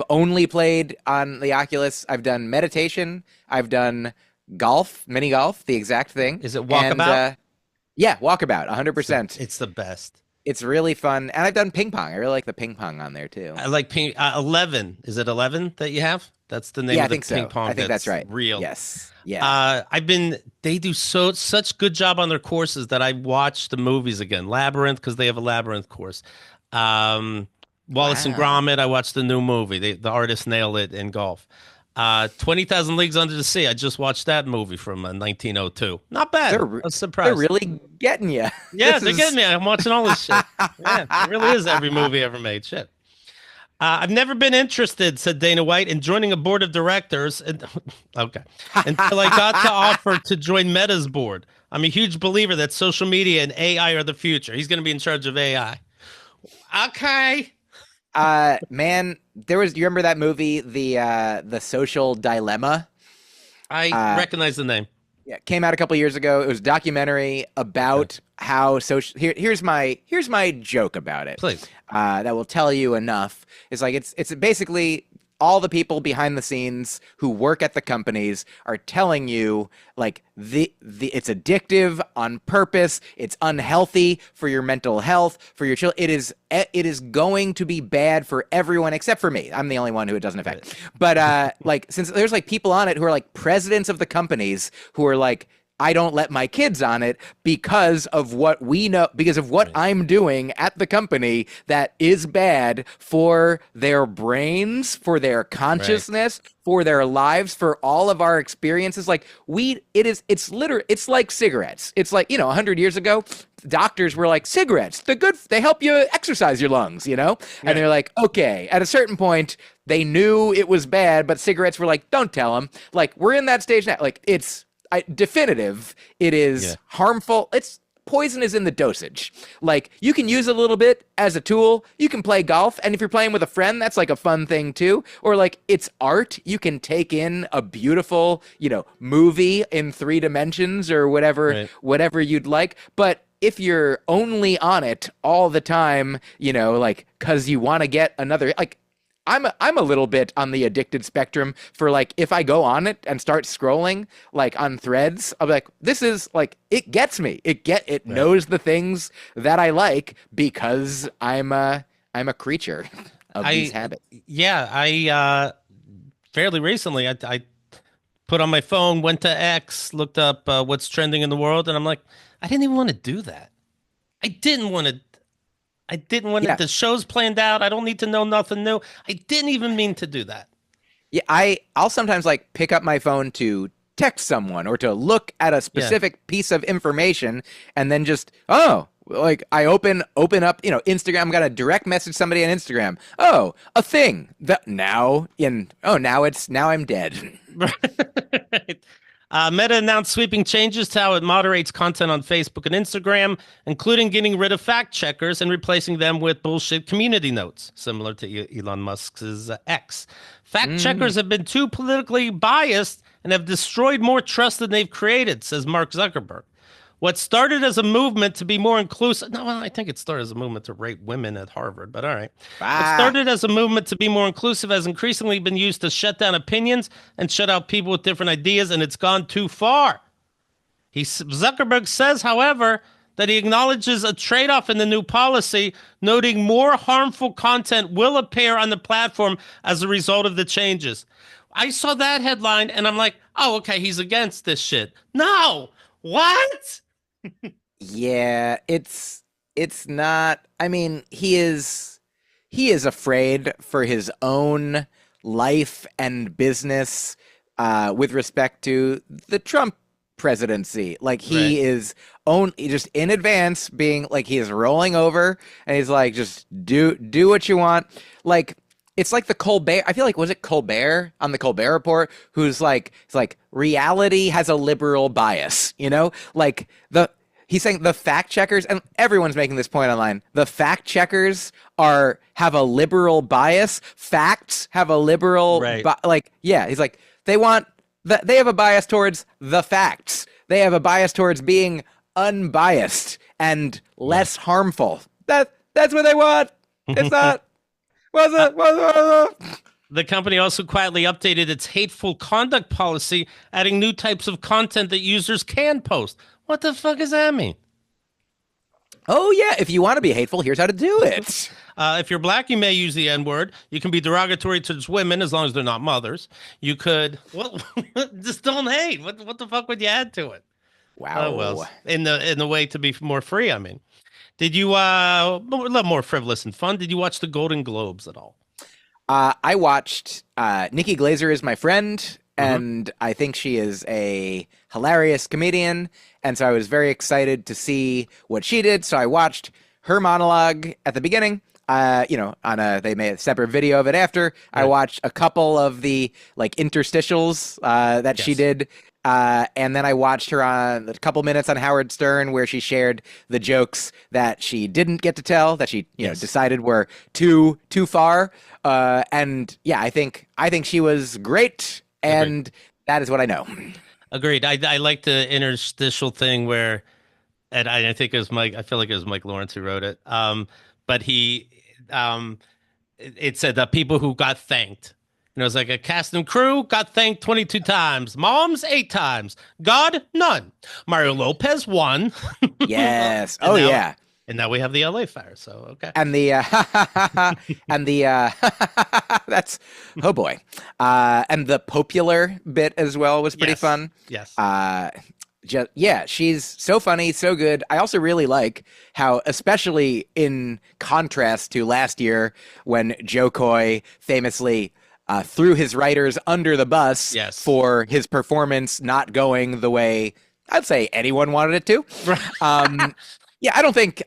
only played on the Oculus. I've done meditation. I've done golf, mini golf, the exact thing. Is it And, walkabout? yeah, walkabout, 100%. It's the best. It's really fun, and I've done ping pong. I really like the ping pong on there too. I like ping 11. Is it 11 that you have? That's the name Yeah, of I the think so. ping pong. I think that's right. Real. Yes. Yeah. They do such good job on their courses that I watch the movies again. Labyrinth, because they have a Labyrinth course. Wallace and Wow. Gromit, I watched the new movie. The artist nailed it in golf. 20,000 Leagues Under the Sea. I just watched that movie from 1902. Not bad. I was They're surprised. really getting you. Yeah, they're getting me. I'm watching all this shit. Yeah, it really is every movie ever made. Shit. I've never been interested, said Dana White, in joining a board of directors. Okay. Until I got the offer to join Meta's board. I'm a huge believer that social media and AI are the future. He's going to be in charge of AI. Okay. Man, you remember that movie, the Social Dilemma? I recognize the name. Yeah, it came out a couple years ago. It was a documentary about how social. Here's my joke about it. Please. That will tell you enough. It's like it's basically all the people behind the scenes who work at the companies are telling you like the it's addictive on purpose, it's unhealthy for your mental health, for your children. It is going to be bad for everyone except for me. I'm the only one who it doesn't affect. But like, since there's like people on it who are like presidents of the companies who are like, I don't let my kids on it because of what we know, because of what I'm doing at the company that is bad for their brains, for their consciousness, for their lives, for all of our experiences. Like it's like cigarettes. It's like, 100 years ago, doctors were like, cigarettes, they help you exercise your lungs, And they're like, okay, at a certain point, they knew it was bad, but cigarettes were like, don't tell them. Like, we're in that stage now. Like, definitive. It is harmful. Poison is in the dosage. Like, you can use it a little bit as a tool. You can play golf, and if you're playing with a friend, that's like a fun thing too. Or like, it's art. You can take in a beautiful, movie in 3 dimensions or whatever you'd like. But if you're only on it all the time, like, cause you want to get another, like, I'm a little bit on the addicted spectrum for like if I go on it and start scrolling like on threads, I'll be like, this is like it gets me. It Right. knows the things that I like because I'm a creature of these I habits. yeah, I fairly recently I put on my phone, went to X, looked up what's trending in the world, and I'm like, I didn't even want to do that. I didn't want to. I didn't want to. Yeah. The show's planned out. I don't need to know nothing new. I didn't even mean to do that. Yeah, I'll sometimes like pick up my phone to text someone or to look at a Yeah. specific piece of information and then just oh, like I open up, Instagram, I'm gonna direct message somebody on Instagram. Oh, a thing that now I'm dead. Right. Meta announced sweeping changes to how it moderates content on Facebook and Instagram, including getting rid of fact checkers and replacing them with bullshit community notes, similar to Elon Musk's X. Fact checkers have been too politically biased and have destroyed more trust than they've created, says Mark Zuckerberg. What started as a movement to be more inclusive, no, well, I think it started as a movement to rape women at Harvard, but all right. What Ah, started as a movement to be more inclusive has increasingly been used to shut down opinions and shut out people with different ideas, and it's gone too far. Zuckerberg says, however, that he acknowledges a trade-off in the new policy, noting more harmful content will appear on the platform as a result of the changes. I saw that headline and I'm like, oh, okay, he's against this shit. No, what? yeah, it's not. I mean, he is afraid for his own life and business with respect to the Trump presidency. Like Right. he is own just in advance being like he is rolling over and he's like just do what you want. Like it's like the Colbert. I feel like was it Colbert on the Colbert Report who's like it's like reality has a liberal bias, Like the he's saying the fact checkers and everyone's making this point online. The fact checkers have a liberal bias. Facts have a liberal Right. like yeah, he's like they have a bias towards the facts. They have a bias towards being unbiased and less harmful. That's what they want. It's not what's it? The company also quietly updated its hateful conduct policy, adding new types of content that users can post. What the fuck does that mean? Oh yeah, if you want to be hateful, here's how to do it. If you're black, you may use the N word. You can be derogatory towards women as long as they're not mothers. You could, well, just don't hate. What the fuck would you add to it? Oh Wow. well, in the way to be more free. I mean, did you a little more frivolous and fun? Did you watch the Golden Globes at all? I watched Nikki Glazer is my friend, Mm-hmm. and I think she is a hilarious comedian. And so I was very excited to see what she did. So I watched her monologue at the beginning. They made a separate video of it after. I Right. watched a couple of the like interstitials that she Yes. did. And then I watched her on a couple minutes on Howard Stern where she shared the jokes that she didn't get to tell that she Yes. decided were too far. And yeah, I think she was great, Agreed. and that is what I know. Agreed. I like the interstitial thing where, and I think it was Mike. I feel like it was Mike Lawrence who wrote it. But it said that people who got thanked. And it was like a cast and crew got thanked 22 times. Moms 8 times. God none. Mario Lopez 1. Yes. And Oh now, yeah. and now we have the LA Fire. So okay. And the and the that's oh boy. And the popular bit as well was pretty Yes. fun. Yes. Yeah, she's so funny, so good. I also really like how, especially in contrast to last year when Joe Coy famously threw his writers under the bus Yes. for his performance not going the way I'd say anyone wanted it to. Yeah, I don't think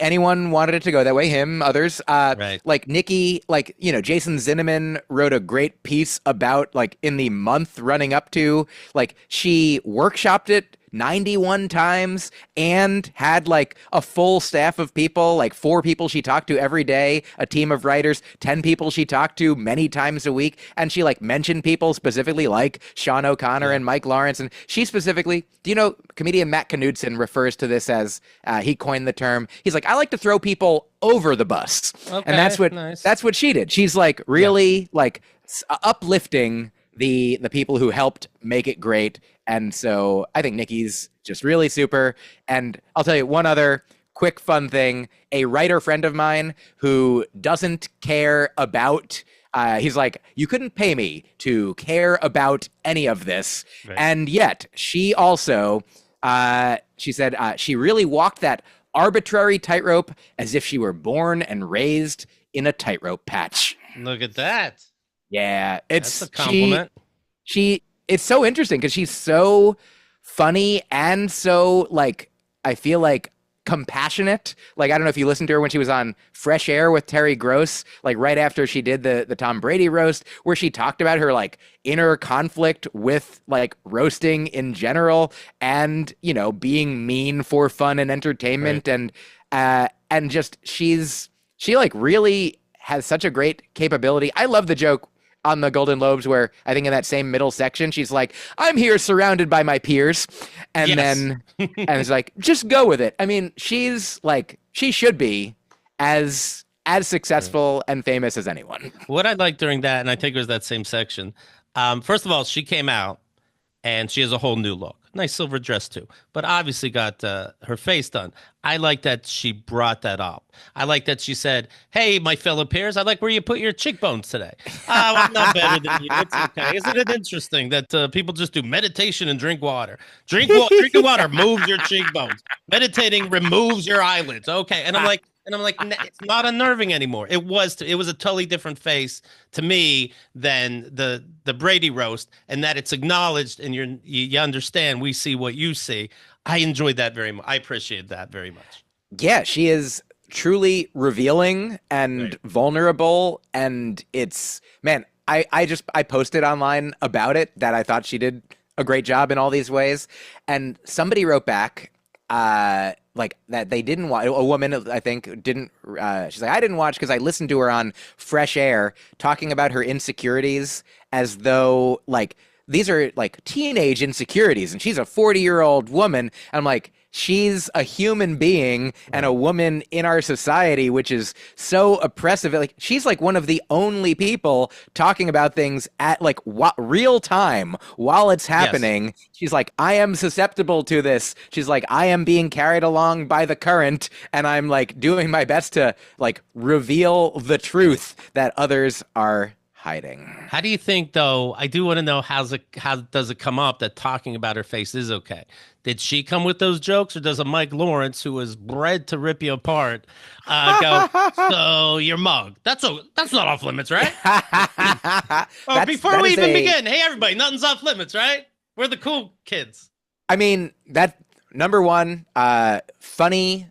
anyone wanted it to go that way. Him, others, Right. like Nikki, like Jason Zinneman wrote a great piece about like in the month running up to like she workshopped it 91 times and had like a full staff of people, like 4 people she talked to every day, a team of writers, 10 people she talked to many times a week. And she like mentioned people specifically like Sean O'Connor and Mike Lawrence. And she specifically, do you know, comedian Matt Knudsen refers to this as, he coined the term. He's like, I like to throw people over the bus. Okay, And nice. that's what she did. She's like really like uplifting the people who helped make it great. And so I think Nikki's just really super. And I'll tell you one other quick fun thing. A writer friend of mine who doesn't care about he's like, you couldn't pay me to care about any of this. Right. And yet she also she said she really walked that arbitrary tightrope as if she were born and raised in a tightrope patch. Look at that. Yeah, That's a compliment. She it's so interesting because she's so funny and so like I feel like compassionate. Like I don't know if you listened to her when she was on Fresh Air with Terry Gross, like right after she did the Tom Brady roast, where she talked about her like inner conflict with like roasting in general and, you know, being mean for fun and entertainment. Right. And just she like really has such a great capability. I love the joke on the Golden Lobes where I think in that same middle section she's like, I'm here surrounded by my peers, and Yes. then and it's like, just go with it. I mean, she's like, she should be as successful and famous as anyone. What I liked during that, and I think it was that same section. First of all, she came out and she has a whole new look. Nice silver dress too, but obviously got her face done. I like that she brought that up. I like that she said, "Hey, my fellow peers, I like where you put your cheekbones today. I'm not better than you. It's okay. Isn't it interesting that people just do meditation and drink water? Drinking water moves your cheekbones. Meditating removes your eyelids. Okay." And I'm like, it's not unnerving anymore. It was a totally different face to me than the Brady roast, and that it's acknowledged and you understand. We see what you see. I enjoyed that very much. I appreciate that very much. Yeah, she is truly revealing and Right. vulnerable, and it's man, I posted online about it that I thought she did a great job in all these ways, and somebody wrote back like that they didn't watch. A woman I think didn't she's like, I didn't watch because I listened to her on Fresh Air talking about her insecurities as though like these are like teenage insecurities and she's a 40-year-old woman. And I'm like, she's a human being and a woman in our society, which is so oppressive. Like she's like one of the only people talking about things at like real time while it's happening. Yes. She's like, I am susceptible to this. She's like, I am being carried along by the current and I'm like doing my best to like reveal the truth that others are hiding. How do you think, though? I do want to know how does it come up that talking about her face is okay? Did she come with those jokes, or does a Mike Lawrence, who was bred to rip you apart, go? So your mug, that's not off limits, right? Before we even begin, hey everybody, nothing's off limits, right? We're the cool kids. I mean, that number one, funny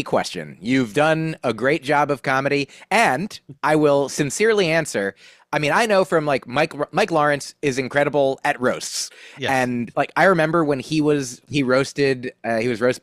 question. You've done a great job of comedy, and I will sincerely answer. I mean, I know from like Mike Lawrence is incredible at roasts. Yes. And like I remember when he was roast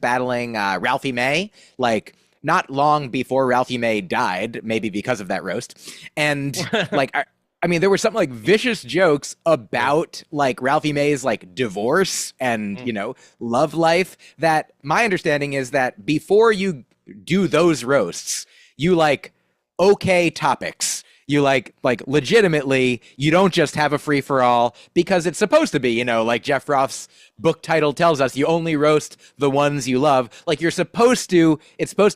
battling Ralphie May, like not long before Ralphie May died, maybe because of that roast. And like I mean, there were some like vicious jokes about like Ralphie May's like divorce and, you know, love life, that my understanding is that before you do those roasts, you like okay topics. You like legitimately, you don't just have a free for all because it's supposed to be, you know, like Jeff Roth's book title tells us, you only roast the ones you love. Like it's supposed to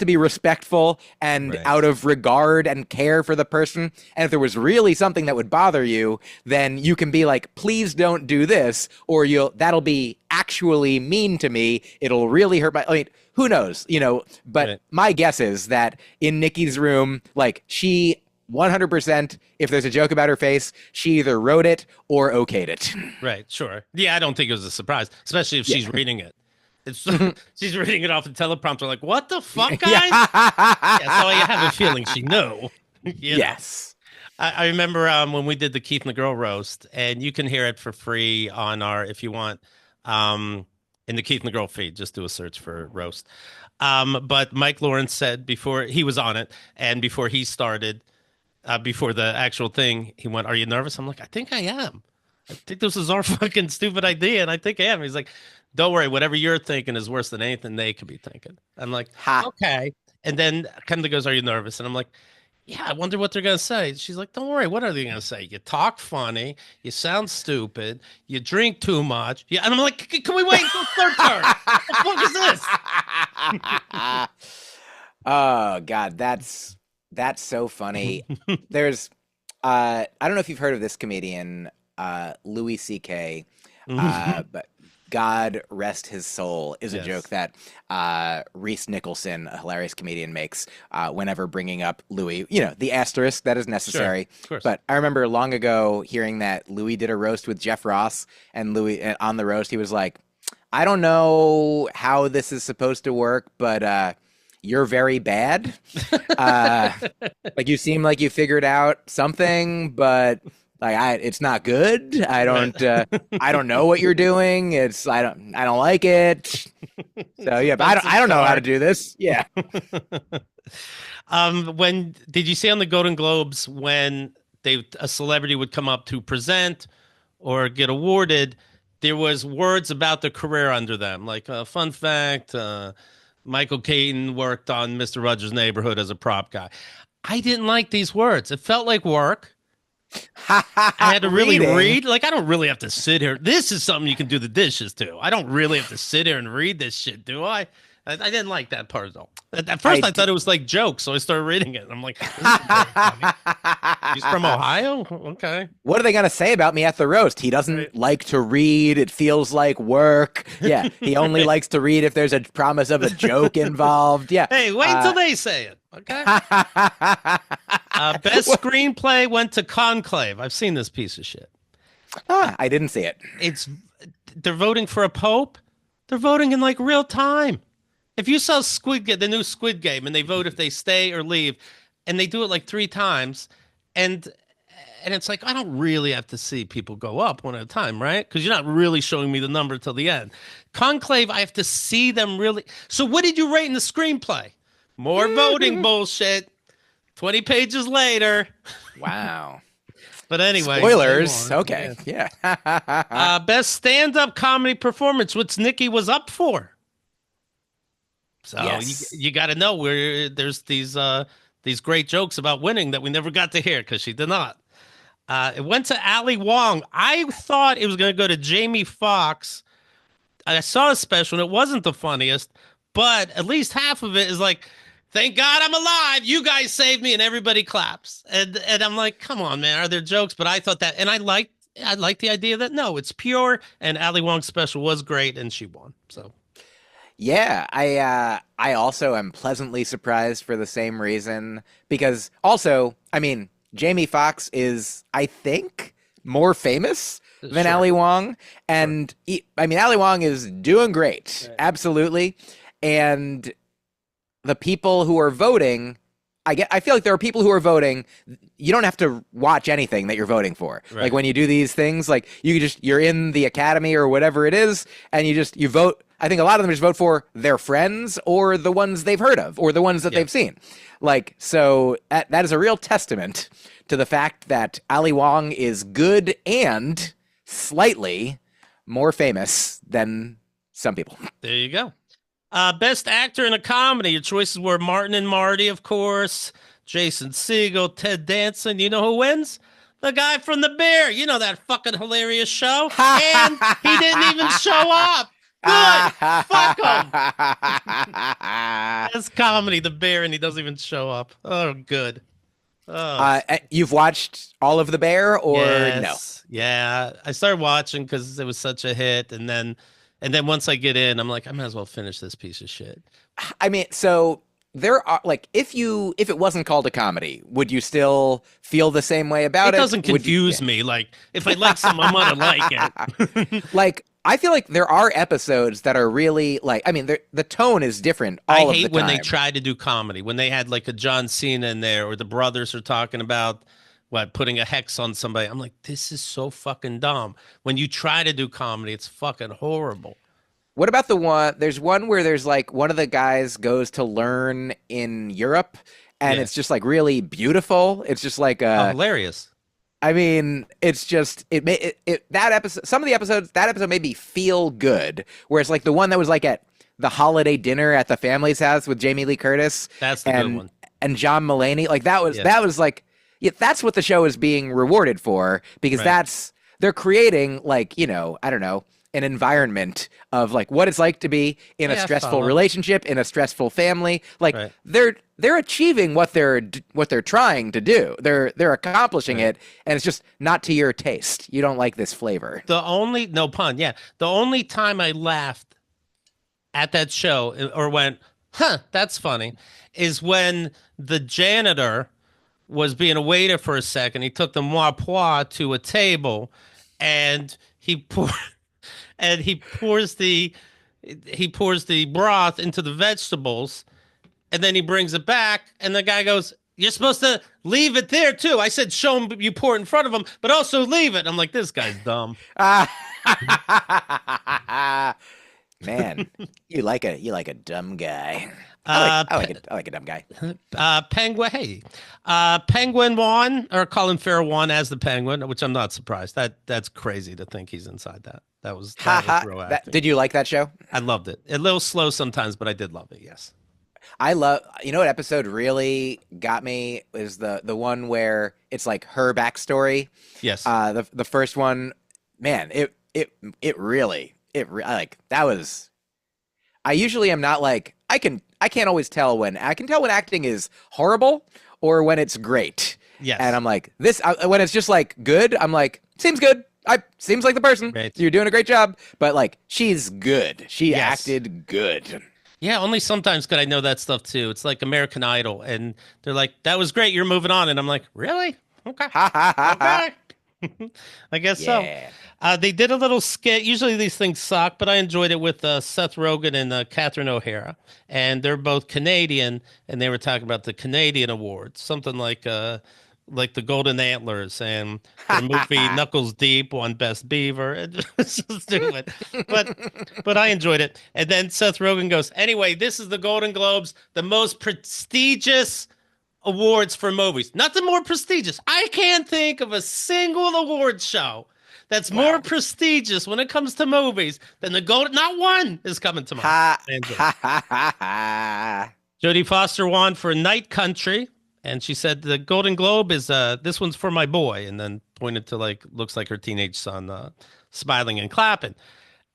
be respectful and out of regard and care for the person. And if there was really something that would bother you, then you can be like, please don't do this, or that'll be actually mean to me. It'll really hurt I mean, who knows, you know, but my guess is that in Nikki's room, like she 100%, if there's a joke about her face, she either wrote it or okayed it. Right, sure. Yeah, I don't think it was a surprise, especially if she's reading it. She's reading it off the teleprompter like, what the fuck, guys? So I have a feeling she knew. Yes. I remember when we did the Keith and the Girl roast, and you can hear it for free on our, if you want, in the Keith and the Girl feed. Just do a search for roast. But Mike Lawrence said before he was on it and before he started, before the actual thing, he went, "Are you nervous?" I'm like, "I think I am. I think this is our fucking stupid idea, and I think I am." He's like, "Don't worry, whatever you're thinking is worse than anything they could be thinking." I'm like, Ha. "Okay." And then Kendra goes, "Are you nervous?" And I'm like, "Yeah, I wonder what they're gonna say." She's like, "Don't worry, what are they gonna say? You talk funny, you sound stupid, you drink too much." Yeah, and I'm like, "Can we wait until third turn? What the fuck is this?" Oh God, that's so funny. There's I don't know if you've heard of this comedian, Louis C.K. But God rest his soul is a joke Yes, that Reese Nicholson, a hilarious comedian, makes whenever bringing up Louis. The asterisk that is sure, necessary. of course. But I remember long ago hearing that Louis did a roast with Jeff Ross, and Louis on the roast he was like, "I don't know how this is supposed to work, but you're very bad. Uh, like you seem like you figured out something, but it's not good. Right. I don't know what you're doing. I don't like it. So yeah, but Bless I his don't know how to heart. do this. Yeah. When did you see on the Golden Globes when a celebrity would come up to present or get awarded, there was words about their career under them, like fun fact, Michael Keaton worked on Mr. Rogers' Neighborhood as a prop guy. I didn't like these words. It felt like work. I had to really Reading. read. Like, I don't really have to sit here. This is something you can do the dishes to. I don't really have to sit here and read this shit, do I? I didn't like that part at all. At I first, I thought it was like jokes, so I started reading it. And I'm like, this is very funny. He's from Ohio? Okay. What are they going to say about me at the roast? He Right. doesn't like to read. It feels like work. Yeah. He only Right. likes to read if there's a promise of a joke involved. Yeah. Hey, wait until they say it. Okay. Best What? screenplay went to Conclave. I've seen this piece of shit. I didn't see it. It's they're voting for a pope. They're voting in like real time. If you saw the new Squid Game, and they vote if they stay or leave, and they do it like three times, and it's like I don't really have to see people go up one at a time, right? Because you're not really showing me the number till the end. Conclave, I have to see them really. So what did you rate in the screenplay? More voting bullshit. 20 pages later. Wow. But anyway, Spoilers. go on. Okay. Yeah. Yeah. Best stand-up comedy performance, which Nikki was up for. So Yes. you got to know where there's these great jokes about winning that we never got to hear because she did not. It went to Ali Wong. I thought it was going to go to Jamie Foxx. I saw a special and it wasn't the funniest, but at least half of it is like, "Thank God I'm alive. You guys saved me," and everybody claps. And I'm like, come on, man, are there jokes? But I thought that, and I liked the idea that no, it's pure. And Ali Wong's special was great, and she won. So Yeah, I also am pleasantly surprised for the same reason because also, I mean, Jamie Foxx is, I think, more famous than sure, Ali Wong, sure, and I mean, Ali Wong is doing great, right. absolutely, and the people who are voting. I feel like there are people who are voting. You don't have to watch anything that you're voting for. Like Right. when you do these things, like you're in the academy or whatever it is, and you vote. I think a lot of them just vote for their friends or the ones they've heard of or the ones that Yeah. they've seen. Like so that is a real testament to the fact that Ali Wong is good and slightly more famous than some people. There you go. Best actor in a comedy. Your choices were Martin and Marty, of course, Jason Segel, Ted Danson. You know who wins? The guy from The Bear. You know that fucking hilarious show. And he didn't even show up. Good. Fuck him. That's comedy, The Bear, and he doesn't even show up. Oh, good. Oh, You've watched all of The Bear or no? yes. Yeah. I started watching because it was such a hit, and then once I get in, I'm like, I might as well finish this piece of shit. I mean, so there are like if it wasn't called a comedy, would you still feel the same way It about it? doesn't Would you? confuse me. Like if I like something, I'm gonna like it. Like I feel like there are episodes that are really like I mean the tone is different I all of the hate when they time. try to do comedy. When they had like a John Cena in there, or the brothers are talking about putting a hex on somebody. I'm like, this is so fucking dumb. When you try to do comedy, it's fucking horrible. What about the one? There's one where there's like one of the guys goes to learn in Europe, and Yeah. it's just like really beautiful. It's just like Oh, hilarious. I mean, it's just that episode. Some of the episodes that episode made me feel good. Whereas like the one that was like at the holiday dinner at the family's house with Jamie Lee Curtis That's the good and one. John Mulaney, like Yes. that was like yeah, that's what the show is being rewarded for because Right. they're creating like I don't know an environment of like what it's like to be in a Yeah, I stressful follow. relationship in a stressful family like Right. they're achieving what they're trying to do. They're accomplishing Right. it, and it's just not to your taste. You don't like this flavor. The only no pun, yeah. The only time I laughed at that show or went, huh, that's funny, is when the janitor was being a waiter for a second. He took the moi pois to a table and he pours the broth into the vegetables and then he brings it back and the guy goes, "You're supposed to leave it there too." I said, "Show him you pour it in front of him, but also leave it." I'm like, this guy's dumb. Man, you like a dumb guy. Uh, I like a dumb guy. Penguin, hey, Penguin won, or Colin Farrell won as the Penguin, which I'm not surprised. That's crazy to think he's inside that. That was real acting. Did you like that show? I loved it. A little slow sometimes, but I did love it. Yes. I love. You know what episode really got me is the one where it's like her backstory. Yes. The first one, man, it really like that was. I usually am not like I can't always tell when I can tell when acting is horrible or when it's great. Yes. And I'm like this when it's just like good. I'm like seems good. I seems like the person. Right. You're doing a great job. But like she's good. She Yes. acted good. Yeah, only sometimes could I know that stuff too. It's like American Idol, and they're like, "That was great. You're moving on," and I'm like, "Really? Okay, Ha ha ha ha. okay." I guess so. Yeah. They did a little skit. Usually these things suck, but I enjoyed it with Seth Rogen and Catherine O'Hara, and they're both Canadian, and they were talking about the Canadian awards, something like the Golden Antlers and the movie Knuckles Deep won Best Beaver. It's so stupid, but I enjoyed it. And then Seth Rogen goes, "Anyway, this is the Golden Globes, the most prestigious awards for movies. Nothing more prestigious. I can't think of a single award show that's more prestigious when it comes to movies than the Golden. Not one is coming to mind." Ha I enjoyed it. ha ha ha ha. Jodie Foster won for Night Country, and she said the Golden Globe is this one's for my boy, and then pointed to like looks like her teenage son smiling and clapping.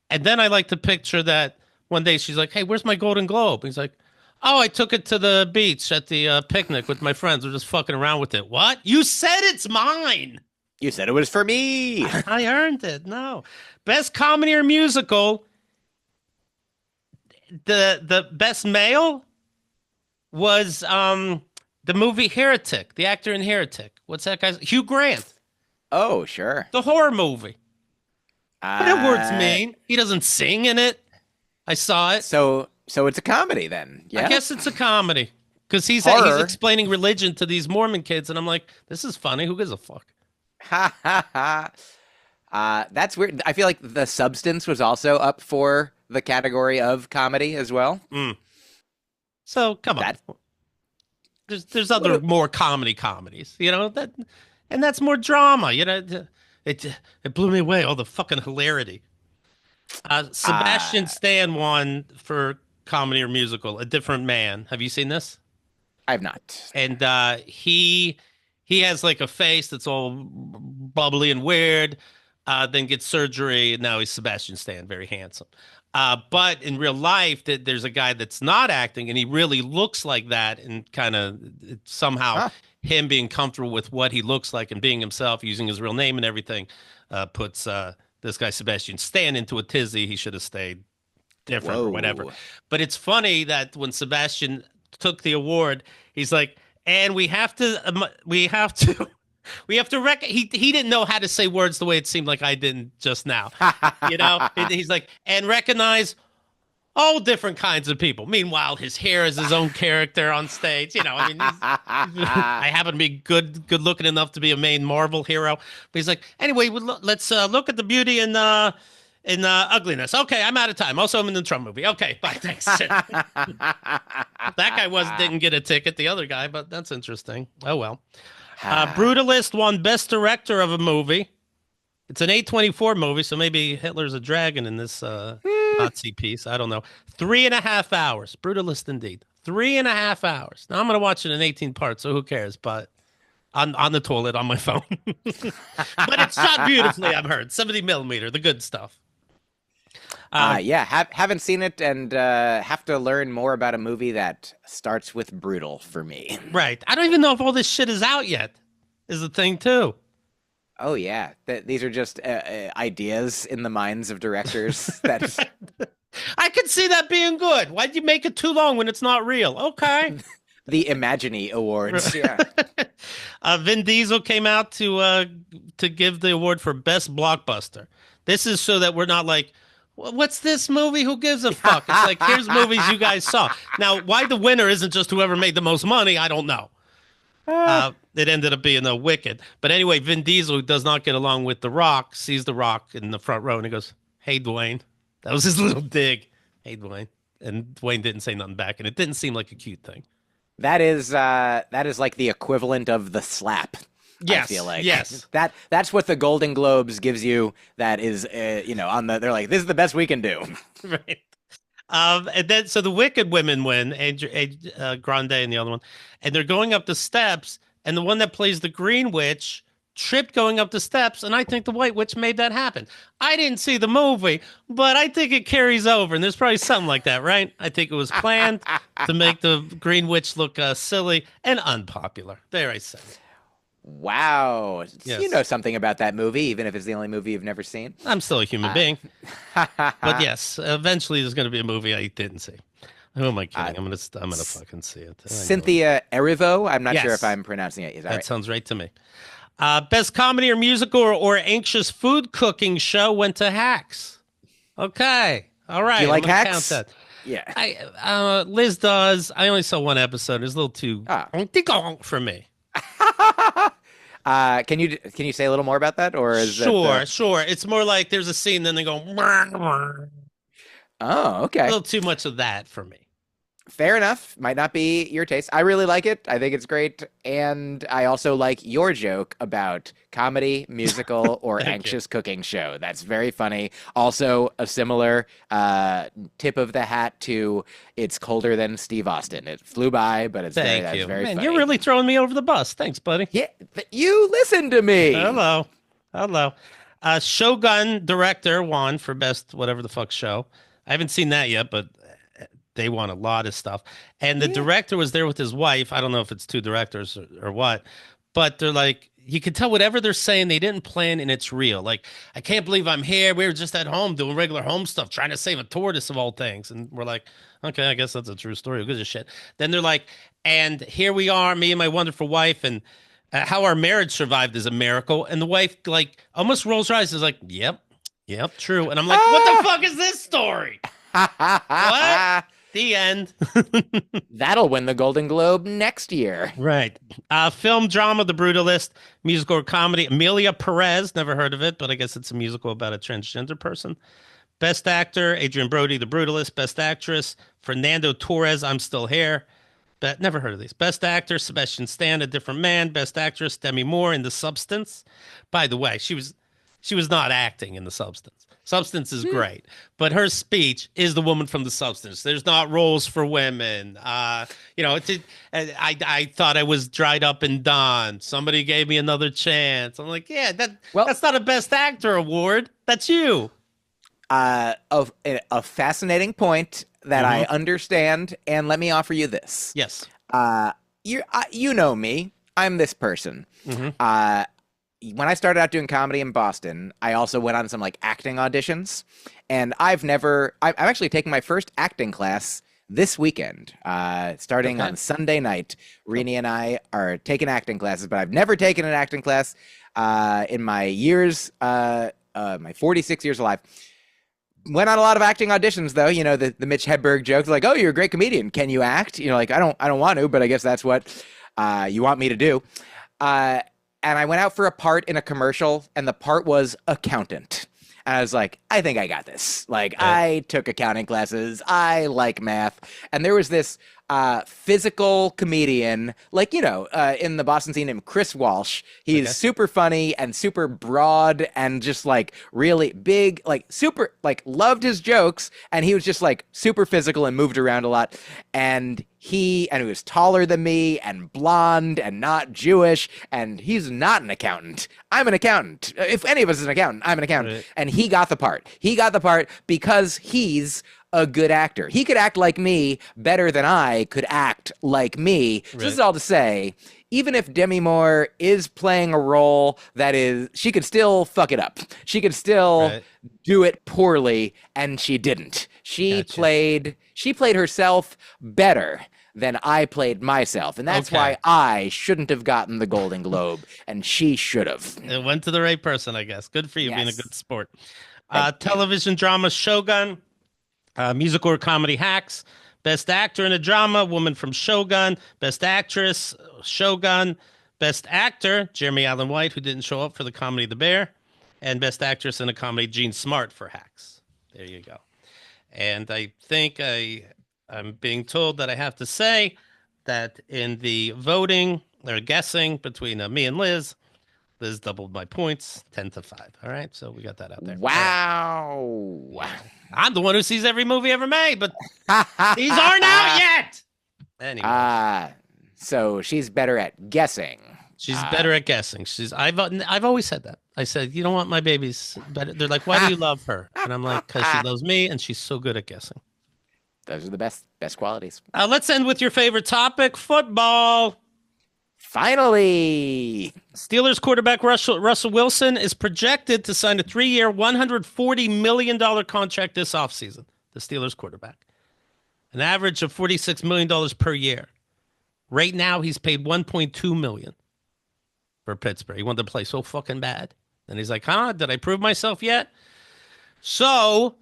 And then I like to picture that one day she's like, "Hey, where's my Golden Globe?" He's like, "Oh, I took it to the beach at the picnic with my friends. We're just fucking around with it." What? You said it's mine. You said it was for me. I earned it. No. Best comedy or musical. The best male was the movie Heretic, the actor in Heretic. What's that guy's? Hugh Grant, Oh, sure. the horror movie. What do words Uh, mean? He doesn't sing in it. I saw it. so it's a comedy then. Yeah. I guess it's a comedy because he's Horror. explaining religion to these Mormon kids, and I'm like, this is funny. Who gives a fuck? Ha ha ha. That's weird. I feel like The Substance was also up for the category of comedy as well. So come on. That There's other more comedies, that, and that's more drama. It blew me away. All the fucking hilarity. Sebastian Stan won for comedy or musical, A Different Man. Have you seen this? I have not. And he has like a face that's all bubbly and weird. Then gets surgery, and now he's Sebastian Stan, very handsome. But in real life, there's a guy that's not acting, and he really looks like that, and kind of somehow him being comfortable with what he looks like and being himself, using his real name and everything, puts this guy Sebastian Stan into a tizzy. He should have stayed different or whatever. Whoa. But it's funny that when Sebastian took the award, he's like, "And we have to, he didn't know how to say words the way it seemed like I didn't just now. He's like, "And recognize all different kinds of people." Meanwhile, his hair is his own character on stage. I mean, I happen to be good looking enough to be a main Marvel hero. But he's like, "Anyway, let's look at the beauty in in Ugliness. Okay, I'm out of time. Also, I'm in the Trump movie. Okay, bye. Thanks. That guy didn't get a ticket. The other guy, but that's interesting. Oh well. Brutalist won Best Director of a movie. It's an A24 movie, so maybe Hitler's a dragon in this Nazi piece. I don't know. 3.5 hours. Brutalist indeed. 3.5 hours. Now I'm gonna watch it in 18 parts, so who cares? But on the toilet on my phone. But it's shot beautifully. I've heard 70 millimeter, the good stuff. Yeah, haven't seen it and have to learn more about a movie that starts with brutal for me. Right. I don't even know if all this shit is out yet. Is the thing too. Oh yeah, these are just ideas in the minds of directors. That I could see that being good. Why'd you make it too long when it's not real? Okay. The Imaginey Awards. Yeah. Vin Diesel came out to give the award for best blockbuster. This is so that we're not like, what's this movie? Who gives a fuck? It's like, here's movies you guys saw. Now, why the winner isn't just whoever made the most money, I don't know. It ended up being a Wicked. But anyway, Vin Diesel, who does not get along with The Rock, sees The Rock in the front row and he goes, "Hey, Dwayne." That was his little dig. "Hey, Dwayne." And Dwayne didn't say nothing back, and it didn't seem like a cute thing. That is like the equivalent of the slap. Yes, I feel like yes. That's what the Golden Globes gives you. That is, they're like, this is the best we can do. Right. And then so the Wicked women win, Grande and the other one, and they're going up the steps, and the one that plays the Green Witch tripped going up the steps, and I think the White Witch made that happen. I didn't see the movie, but I think it carries over, and there's probably something like that, right? I think it was planned to make the Green Witch look silly and unpopular. There, I said it. Wow. Yes. You know something about that movie, even if it's the only movie you've never seen. I'm still a human being. But yes, eventually there's going to be a movie I didn't see. Who am I kidding? I'm gonna fucking see it. Cynthia Erivo. I'm not Yes. sure if I'm pronouncing it. Is that right? Sounds right to me. Best comedy or musical or anxious food cooking show went to Hacks. Okay. All right. Do you like I'm gonna Hacks? count that. Yeah. Liz does. I only saw one episode. It was a little too for me. Can you say a little more about that, or is Sure. It's more like there's a scene, then they go. Oh, okay. A little too much of that for me. Fair enough. Might not be your taste. I really like it. I think it's great, and I also like your joke about comedy, musical, or anxious cooking show. That's very funny. Also, a similar tip of the hat to "It's Colder Than Steve Austin." It flew by, but Thank you. very Man, funny. you're really throwing me over the bus. Thanks, buddy. Yeah, but you listen to me. Hello. Shogun director won for best whatever the fuck show. I haven't seen that yet, but they won a lot of stuff. And the director was there with his wife. I don't know if it's two directors or what, but they're like, you could tell whatever they're saying, they didn't plan and it's real. Like, I can't believe I'm here. We were just at home doing regular home stuff, trying to save a tortoise of all things. And we're like, okay, I guess that's a true story. Who gives a shit? Then they're like, and here we are, me and my wonderful wife, and how our marriage survived is a miracle. And the wife, like, almost rolls her eyes, is like, yep, true. And I'm like, what the fuck is this story? What? The end. That'll win the Golden Globe next year. Right. Film drama, The Brutalist. Musical or comedy, Amelia Perez. Never heard of it, but I guess it's a musical about a transgender person. Best actor, Adrian Brody, The Brutalist. Best actress, Fernando Torres, I'm Still Here. Never heard of these. Best actor, Sebastian Stan, A Different Man. Best actress, Demi Moore in The Substance. By the way, she was not acting in The Substance. Substance is great, but her speech is the woman from The Substance. There's not roles for women. I thought I was dried up and done. Somebody gave me another chance. I'm like, yeah, that's not a Best Actor award. That's you. Of a fascinating point that I understand, and let me offer you this. Yes. You know me. I'm this person. When I started out doing comedy in Boston, I also went on some like acting auditions, and I'm actually taking my first acting class this weekend, starting on Sunday night. Rini and I are taking acting classes, but I've never taken an acting class in my years, my 46 years of life. Went on a lot of acting auditions, though. You know, the Mitch Hedberg jokes, like, "Oh, you're a great comedian. Can you act?" You know, like I don't want to, but I guess that's what you want me to do. And I went out for a part in a commercial, and the part was accountant. And I was like, I think I got this. Like, I took accounting classes. I like math. And there was this physical comedian, like, in the Boston scene named Chris Walsh. He's super funny and super broad and just like really big, like super, like loved his jokes. And he was just like super physical and moved around a lot. And he was taller than me and blonde and not Jewish. And he's not an accountant. I'm an accountant. If any of us is an accountant, I'm an accountant. Right. And he got the part. He got the part because he's a good actor. He could act like me better than I could act like me. So this is all to say, even if Demi Moore is playing a role that is, she could still fuck it up. She could still do it poorly, and she didn't. She played herself better than I played myself, and that's why I shouldn't have gotten the Golden Globe, and she should have. It went to the right person, I guess. Good for you being a good sport. Television drama Shogun. Musical or comedy Hacks. Best actor in a drama, woman from Shogun. Best actress, Shogun. Best actor, Jeremy Allen White, who didn't show up for the comedy The Bear. And best actress in a comedy, Jean Smart for Hacks. There you go. And I think I'm being told that I have to say that in the voting or guessing between me and Liz doubled my points 10-5. All right. So we got that out there. Wow. Right. I'm the one who sees every movie ever made, but these aren't out yet. Anyway. So she's better at guessing. She's better at guessing. I've always said that. I said, you don't want my baby's better. They're like, why do you love her? And I'm like, because she loves me and she's so good at guessing. Those are the best qualities. Let's end with your favorite topic, football. Finally, Steelers quarterback Russell Wilson is projected to sign a 3-year, $140 million contract this offseason. The Steelers quarterback. An average of $46 million per year. Right now, he's paid $1.2 million for Pittsburgh. He wanted to play so fucking bad. And he's like, did I prove myself yet? So,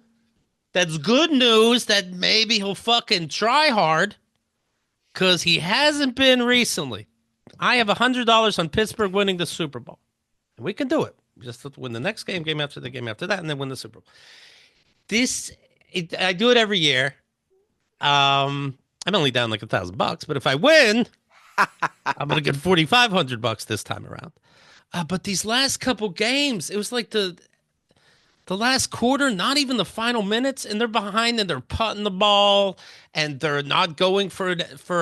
that's good news that maybe he'll fucking try hard because he hasn't been recently. I have $100 on Pittsburgh winning the Super Bowl. And we can do it. Just win the next game after the game after that, and then win the Super Bowl. I do it every year. I'm only down like $1,000, but if I win, I'm going to get $4,500 this time around. But these last couple games, it was like the last quarter, not even the final minutes, and they're behind and they're putting the ball and they're not going for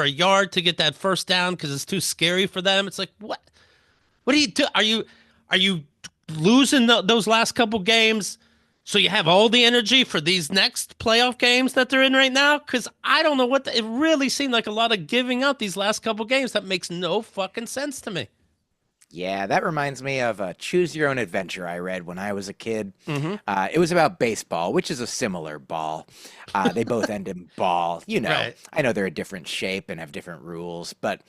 a yard to get that first down because it's too scary for them. It's like, what do you do? Are you losing those last couple games so you have all the energy for these next playoff games that they're in right now? Because I don't know it really seemed like a lot of giving up these last couple games. That makes no fucking sense to me. Yeah, that reminds me of a Choose Your Own Adventure I read when I was a kid. Mm-hmm. It was about baseball, which is a similar ball. They both end in ball. Right. I know they're a different shape and have different rules, but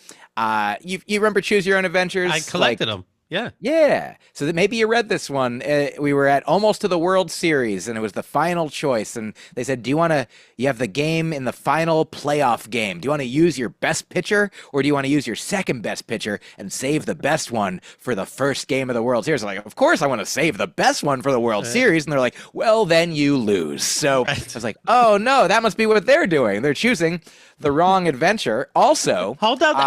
you remember Choose Your Own Adventures? I collected them. Yeah. Yeah. So that maybe you read this one. We were at almost to the World Series, and it was the final choice. And they said, you have the game in the final playoff game. Do you want to use your best pitcher, or do you want to use your second best pitcher and save the best one for the first game of the World Series? I'm like, of course I want to save the best one for the World Series. And they're like, well, then you lose. So I was like, oh, no, that must be what they're doing. They're choosing the wrong adventure. Also, hold down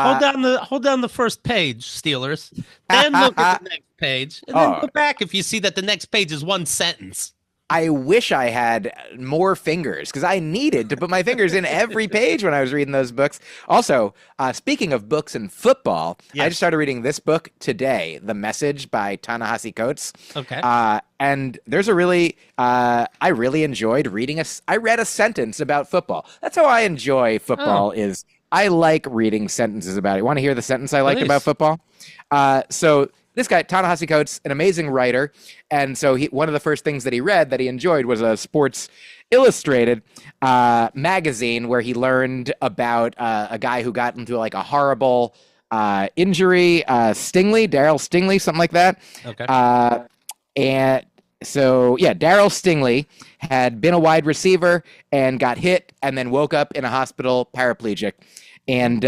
the first page, Steelers. Then look at the next page, and then go back if you see that the next page is one sentence. I wish I had more fingers because I needed to put my fingers in every page when I was reading those books. Also, speaking of books and football, yes. I just started reading this book today, The Message by Ta-Nehisi Coates. Okay. And there's I really enjoyed reading I read a sentence about football. That's how I enjoy football is I like reading sentences about it. Want to hear the sentence I liked about football? So this guy, Ta-Nehisi Coates, an amazing writer. And so one of the first things that he read that he enjoyed was a Sports Illustrated magazine where he learned about a guy who got into like a horrible injury, Daryl Stingley, something like that. Okay. And so, Daryl Stingley had been a wide receiver and got hit and then woke up in a hospital paraplegic. And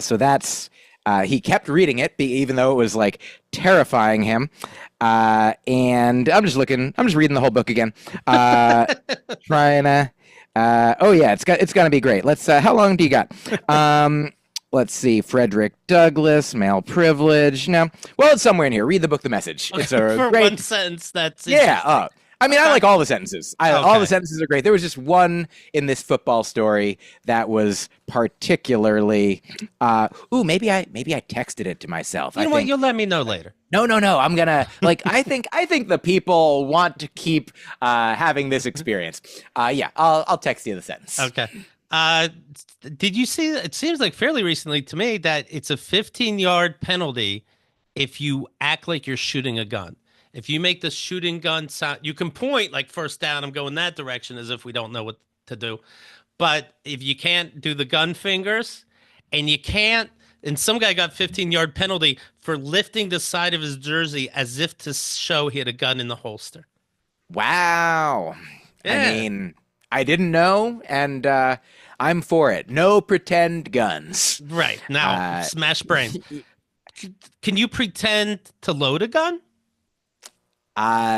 so that's... he kept reading it, even though it was like terrifying him. And I'm just reading the whole book again. Trying to. Oh yeah, it's gonna be great. Let's. How long do you got? Let's see. Frederick Douglass, male privilege. No, well, it's somewhere in here. Read the book, The Message. It's a For great one sentence. That's yeah. I mean, I like all the sentences. All the Okay. sentences are great. There was just one in this football story that was particularly. Maybe I texted it to myself. You know what? You'll let me know later. No. I'm gonna like. I think the people want to keep having this experience. Yeah. I'll text you the sentence. Okay. Uh, did you see? It seems like fairly recently to me that it's a 15-yard penalty if you act like you're shooting a gun. If you make the shooting gun sound, you can point like first down, I'm going that direction as if we don't know what to do. But if you can't do the gun fingers and you can't, and some guy got 15-yard penalty for lifting the side of his jersey as if to show he had a gun in the holster. Wow. Yeah. I mean, I didn't know, and I'm for it. No pretend guns. Right. Now, smash brain. Can you pretend to load a gun?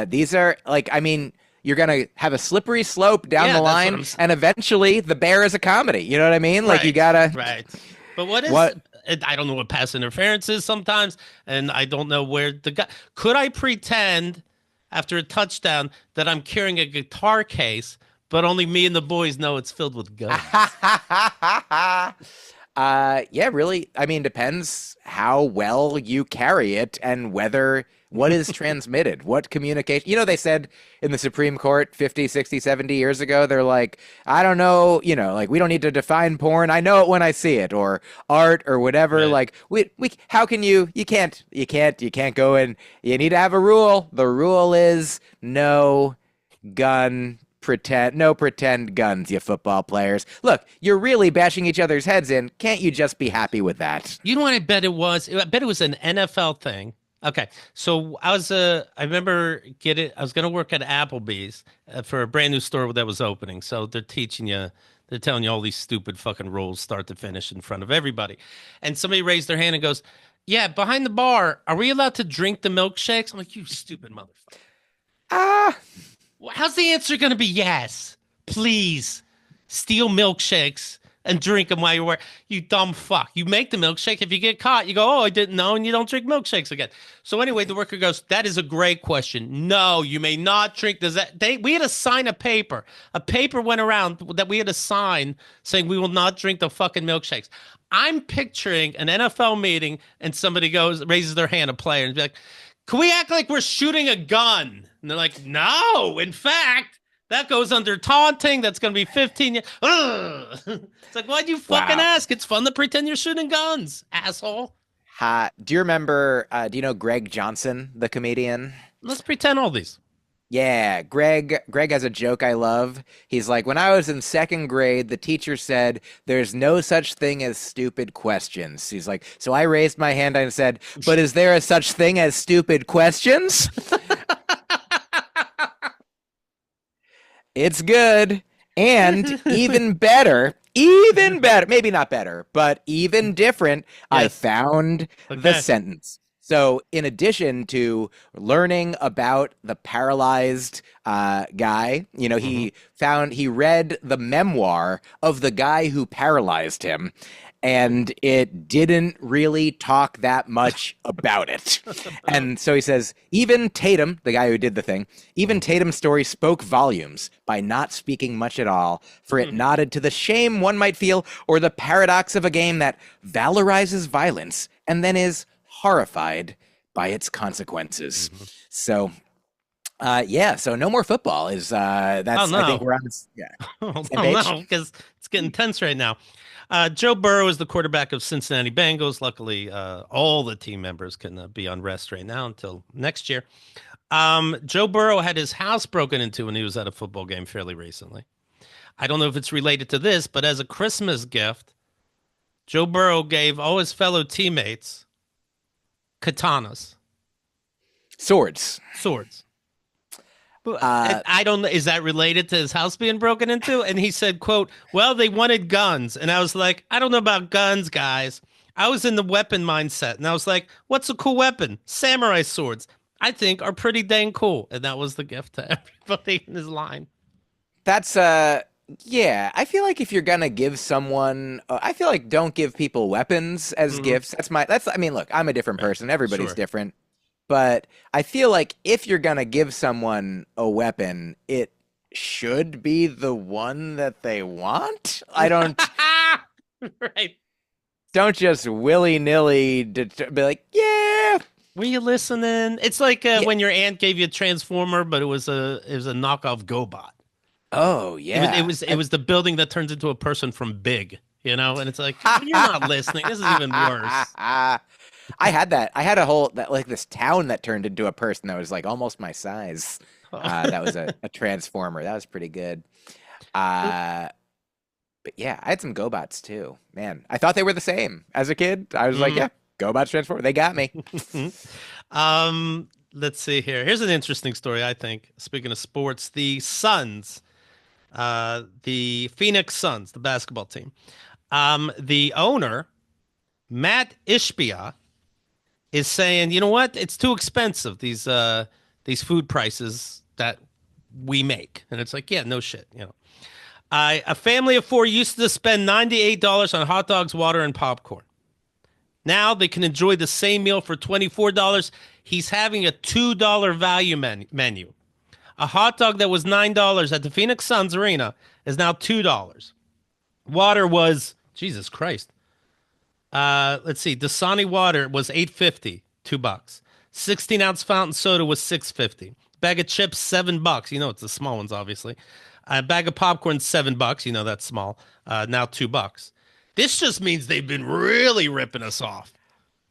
These are like, I mean, you're gonna have a slippery slope down the line, and eventually the bear is a comedy. You know what I mean? Like you gotta right. But what? I don't know what pass interference is sometimes, and I don't know where the gun. Could I pretend after a touchdown that I'm carrying a guitar case, but only me and the boys know it's filled with guns? Yeah, really. I mean, depends how well you carry it and what is transmitted, what communication. You know, they said in the Supreme Court 50, 60, 70 years ago, they're like, I don't know, like we don't need to define porn. I know it when I see it, or art or whatever. Right. Like how can you can't go in. You need to have a rule. The rule is no pretend guns, you football players. Look, you're really bashing each other's heads in. Can't you just be happy with that? You know what I bet it was? I bet it was an NFL thing. Okay, so I remember I was going to work at Applebee's for a brand new store that was opening. So they're telling you all these stupid fucking rules, start to finish, in front of everybody. And somebody raised their hand and goes, "Yeah, behind the bar, are we allowed to drink the milkshakes?" I'm like, "You stupid motherfucker." How's the answer going to be yes? Please steal milkshakes and drink them while you're working. You dumb fuck. You make the milkshake. If you get caught, you go, "Oh, I didn't know," and you don't drink milkshakes again. So anyway, the worker goes, "That is a great question. No, you may not drink." We had to sign a paper. A paper went around that we had to sign saying we will not drink the fucking milkshakes. I'm picturing an NFL meeting and somebody raises their hand, a player, and be like, "Can we act like we're shooting a gun?" And they're like, "No, in fact, that goes under taunting. That's going to be 15 years." It's like, why'd you fucking ask? It's fun to pretend you're shooting guns, asshole. Do you remember, do you know Greg Johnson, the comedian? Let's pretend all these. Yeah, Greg has a joke I love. He's like, when I was in second grade, the teacher said, "There's no such thing as stupid questions." He's like, so I raised my hand and said, "But is there a such thing as stupid questions?" It's good. And even better, maybe not better, but even different, yes. I found the sentence. So in addition to learning about the paralyzed guy, he read the memoir of the guy who paralyzed him, and it didn't really talk that much about it. And so he says, even Tatum, the guy who did the thing, even Tatum's story spoke volumes by not speaking much at all, for it nodded to the shame one might feel, or the paradox of a game that valorizes violence and then is horrified by its consequences. So so no more football is that's I think we're on this no, because it's getting tense right now. Joe Burrow is the quarterback of Cincinnati Bengals. Luckily, all the team members can be on rest right now until next year. Joe Burrow had his house broken into when he was at a football game fairly recently. I don't know if it's related to this, but as a Christmas gift, Joe Burrow gave all his fellow teammates katanas. Swords. I don't know. Is that related to his house being broken into? And he said, quote, "Well, they wanted guns." And I was like, I don't know about guns, guys. I was in the weapon mindset, and I was like, "What's a cool weapon? Samurai swords. I think are pretty dang cool." And that was the gift to everybody in his line. That's yeah, I feel like if you're gonna give someone, I feel like don't give people weapons as Hmm. gifts. I mean, look, I'm a different person. Everybody's Sure. different. But I feel like if you're gonna give someone a weapon, it should be the one that they want. I Right. don't just willy-nilly be like, yeah, Were you listening? It's like yeah. when your aunt gave you a transformer, but it was a knockoff GoBot. Oh It was it yeah. was it was the building that turns into a person from Big, and it's like you're not listening. This is even worse. I had that. I had a whole that like this town that turned into a person that was like almost my size. That was a transformer. That was pretty good. Uh, but yeah, I had some GoBots too. Man, I thought they were the same as a kid. I was like, Mhm. yeah, GoBots transform. They got me. Let's see here. Here's an interesting story, I think. Speaking of sports, the Suns, the Phoenix Suns, the basketball team. The owner, Matt Ishbia, is saying, you know what? It's too expensive, these food prices that we make. And it's like, yeah, no shit. A family of four used to spend $98 on hot dogs, water, and popcorn. Now they can enjoy the same meal for $24. He's having a $2 value menu. A hot dog that was $9 at the Phoenix Suns Arena is now $2. Water was, Jesus Christ. Let's see. Dasani water was $8.50, $2. 16-ounce fountain soda was $6.50. Bag of chips, $7. It's the small ones, obviously. A bag of popcorn, $7. That's small. Now $2. This just means they've been really ripping us off.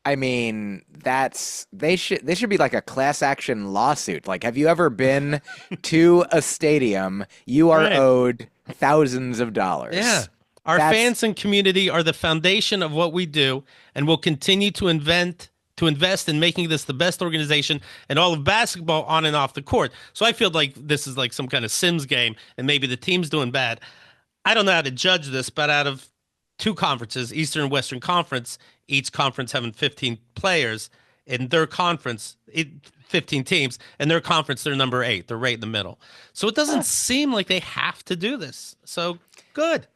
I mean, they should be like a class action lawsuit. Like, have you ever been to a stadium? You are Right. owed thousands of dollars. Yeah. Our That's fans and community are the foundation of what we do, and we'll continue to invest in making this the best organization in all of basketball on and off the court. So I feel like this is like some kind of Sims game, and maybe the team's doing bad. I don't know how to judge this, but out of two conferences, Eastern and Western Conference, each conference having 15 players in their conference, 15 teams, in their conference, they're number 8. They're right in the middle. So it doesn't seem like they have to do this. So good.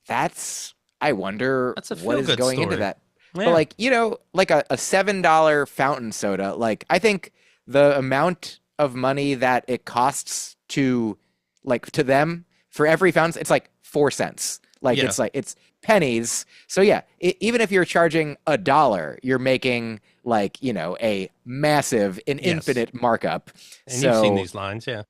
that's I wonder That's a what feel is good going into story. that. But Yeah. like, like a $7 fountain soda, like I think the amount of money that it costs to them for every fountain, it's like 4 cents. Like Yeah. it's pennies. So yeah, even if you're charging $1, you're making like, a massive, an Yes. infinite markup. And you've seen So these lines. Yeah.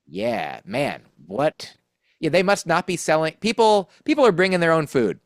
yeah, man, what? Yeah, they must not be selling. People are bringing their own food.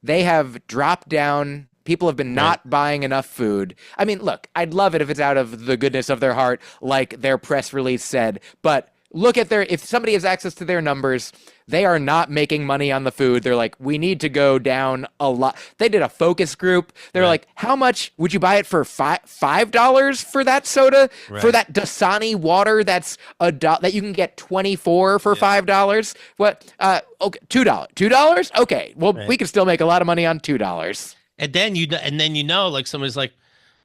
They have dropped down. People have been Right. not buying enough food. I mean, look, I'd love it if it's out of the goodness of their heart, like their press release said. But look at if somebody has access to their numbers, they are not making money on the food. They're like, we need to go down a lot. They did a focus group. They're Right. like, how much would you buy it for? $5 for that soda, for Right. that Dasani water that's that you can get 24 for $5. What? Okay, $2. $2. Okay, well, Right. we can still make a lot of money on $2. And then like somebody's like,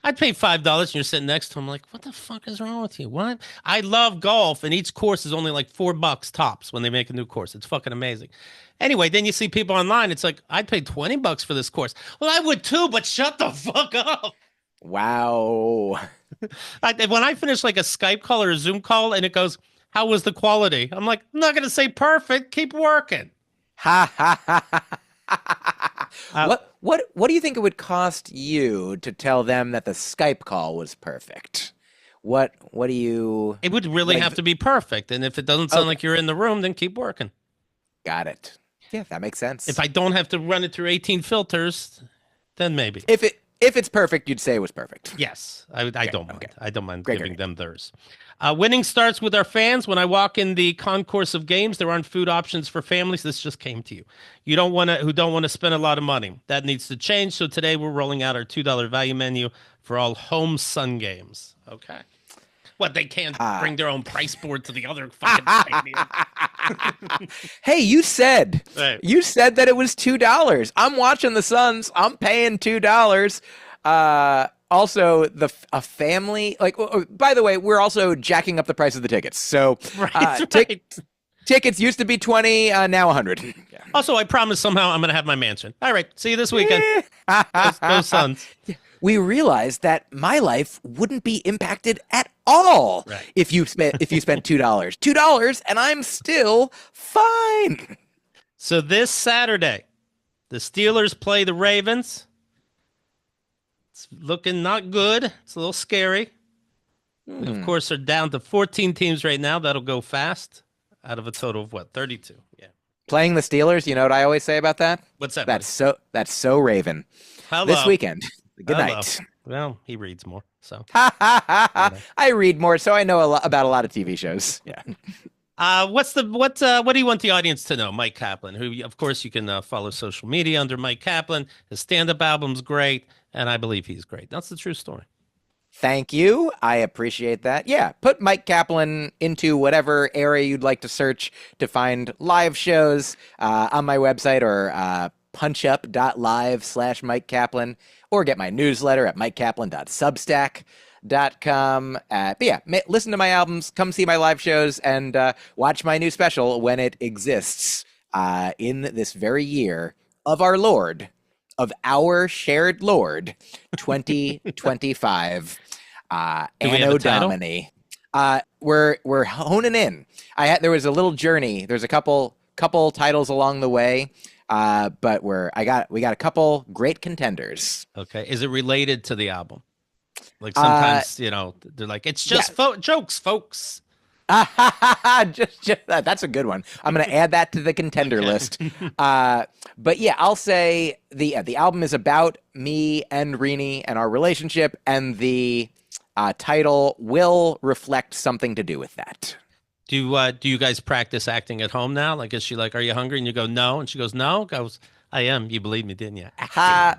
I'd pay $5, and you're sitting next to him like, what the fuck is wrong with you? What? I love golf, and each course is only like $4 tops when they make a new course. It's fucking amazing. Anyway, then you see people online. It's like, I'd pay $20 for this course. Well, I would too, but shut the fuck up. Wow. When I finish like a Skype call or a Zoom call, and it goes, "How was the quality?" I'm like, I'm not gonna say perfect. Keep working. Ha ha ha. Uh, What do you think it would cost you to tell them that the Skype call was perfect? What do you it would really like have to be perfect, and if it doesn't sound Okay, like you're in the room, then keep working. got it. Yeah, that makes If sense. I don't have to run it through 18 filters, then maybe. If it's perfect, you'd say it was perfect. Yes, I Okay, don't mind. okay. I don't mind Great, giving great. them theirs. Winning starts with our fans. When I walk in the concourse of games, there aren't food options for families. This just came to you. Who don't want to spend a lot of money. That needs to change. So today we're rolling out our $2 value menu for all home Sun games. Okay. What, they can't Uh, bring their own price board to the other fucking stadium? hey, Right. you said that it was $2. I'm watching the Suns. I'm paying $2. Also, a family like. By the way, we're also jacking up the price of the tickets. So, Right, right. tickets used to be 20, now 100. Yeah. Also, I promise somehow I'm going to have my mansion. All right. See you this weekend. Go Suns. We realized that my life wouldn't be impacted at all Right. if you spent $2, and I'm still fine. So this Saturday, the Steelers play the Ravens. It's looking not good. It's a little scary. We, of course, are down to 14 teams right now. That'll go fast out of a total of what, 32? Yeah. Playing the Steelers, you know what I always say about that? What's that? Buddy? That's so Raven. Hello. This weekend. Good Hello. night. Well, he reads more, so. I read more, so I know about a lot of TV shows. Yeah. What do you want the audience to know? Mike Kaplan, who of course you can follow social media under Mike Kaplan. His stand-up album's great, and I believe he's great. That's the true story. Thank you. I appreciate that. Yeah, put Mike Kaplan into whatever area you'd like to search to find live shows on my website or punchup.live/Mike Kaplan, or get my newsletter at mikekaplan.substack.com. But yeah, listen to my albums, come see my live shows, and watch my new special when it exists in this very year of our Lord, of our shared Lord, 2025. Do we have Anno a title? Domini. We're honing in. There was a little journey. There's a couple titles along the way. But we got a couple great contenders. Okay. Is it related to the album? Like sometimes, they're like, it's just jokes, folks. just that's a good one. I'm going to add that to the contender list. But yeah, I'll say the album is about me and Rini and our relationship, and the title will reflect something to do with that. Do you guys practice acting at home now? Like, is she like, are you hungry? And you go, no. And she goes, no. Goes, I am. You believe me, didn't you? Well,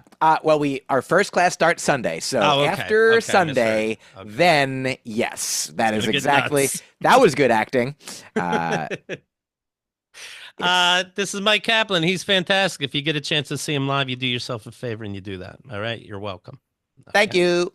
our first class starts Sunday. So after Sunday, then yes, that is exactly, that was good acting. This is Mike Kaplan. He's fantastic. If you get a chance to see him live, you do yourself a favor and you do that. All right. You're welcome. Thank you.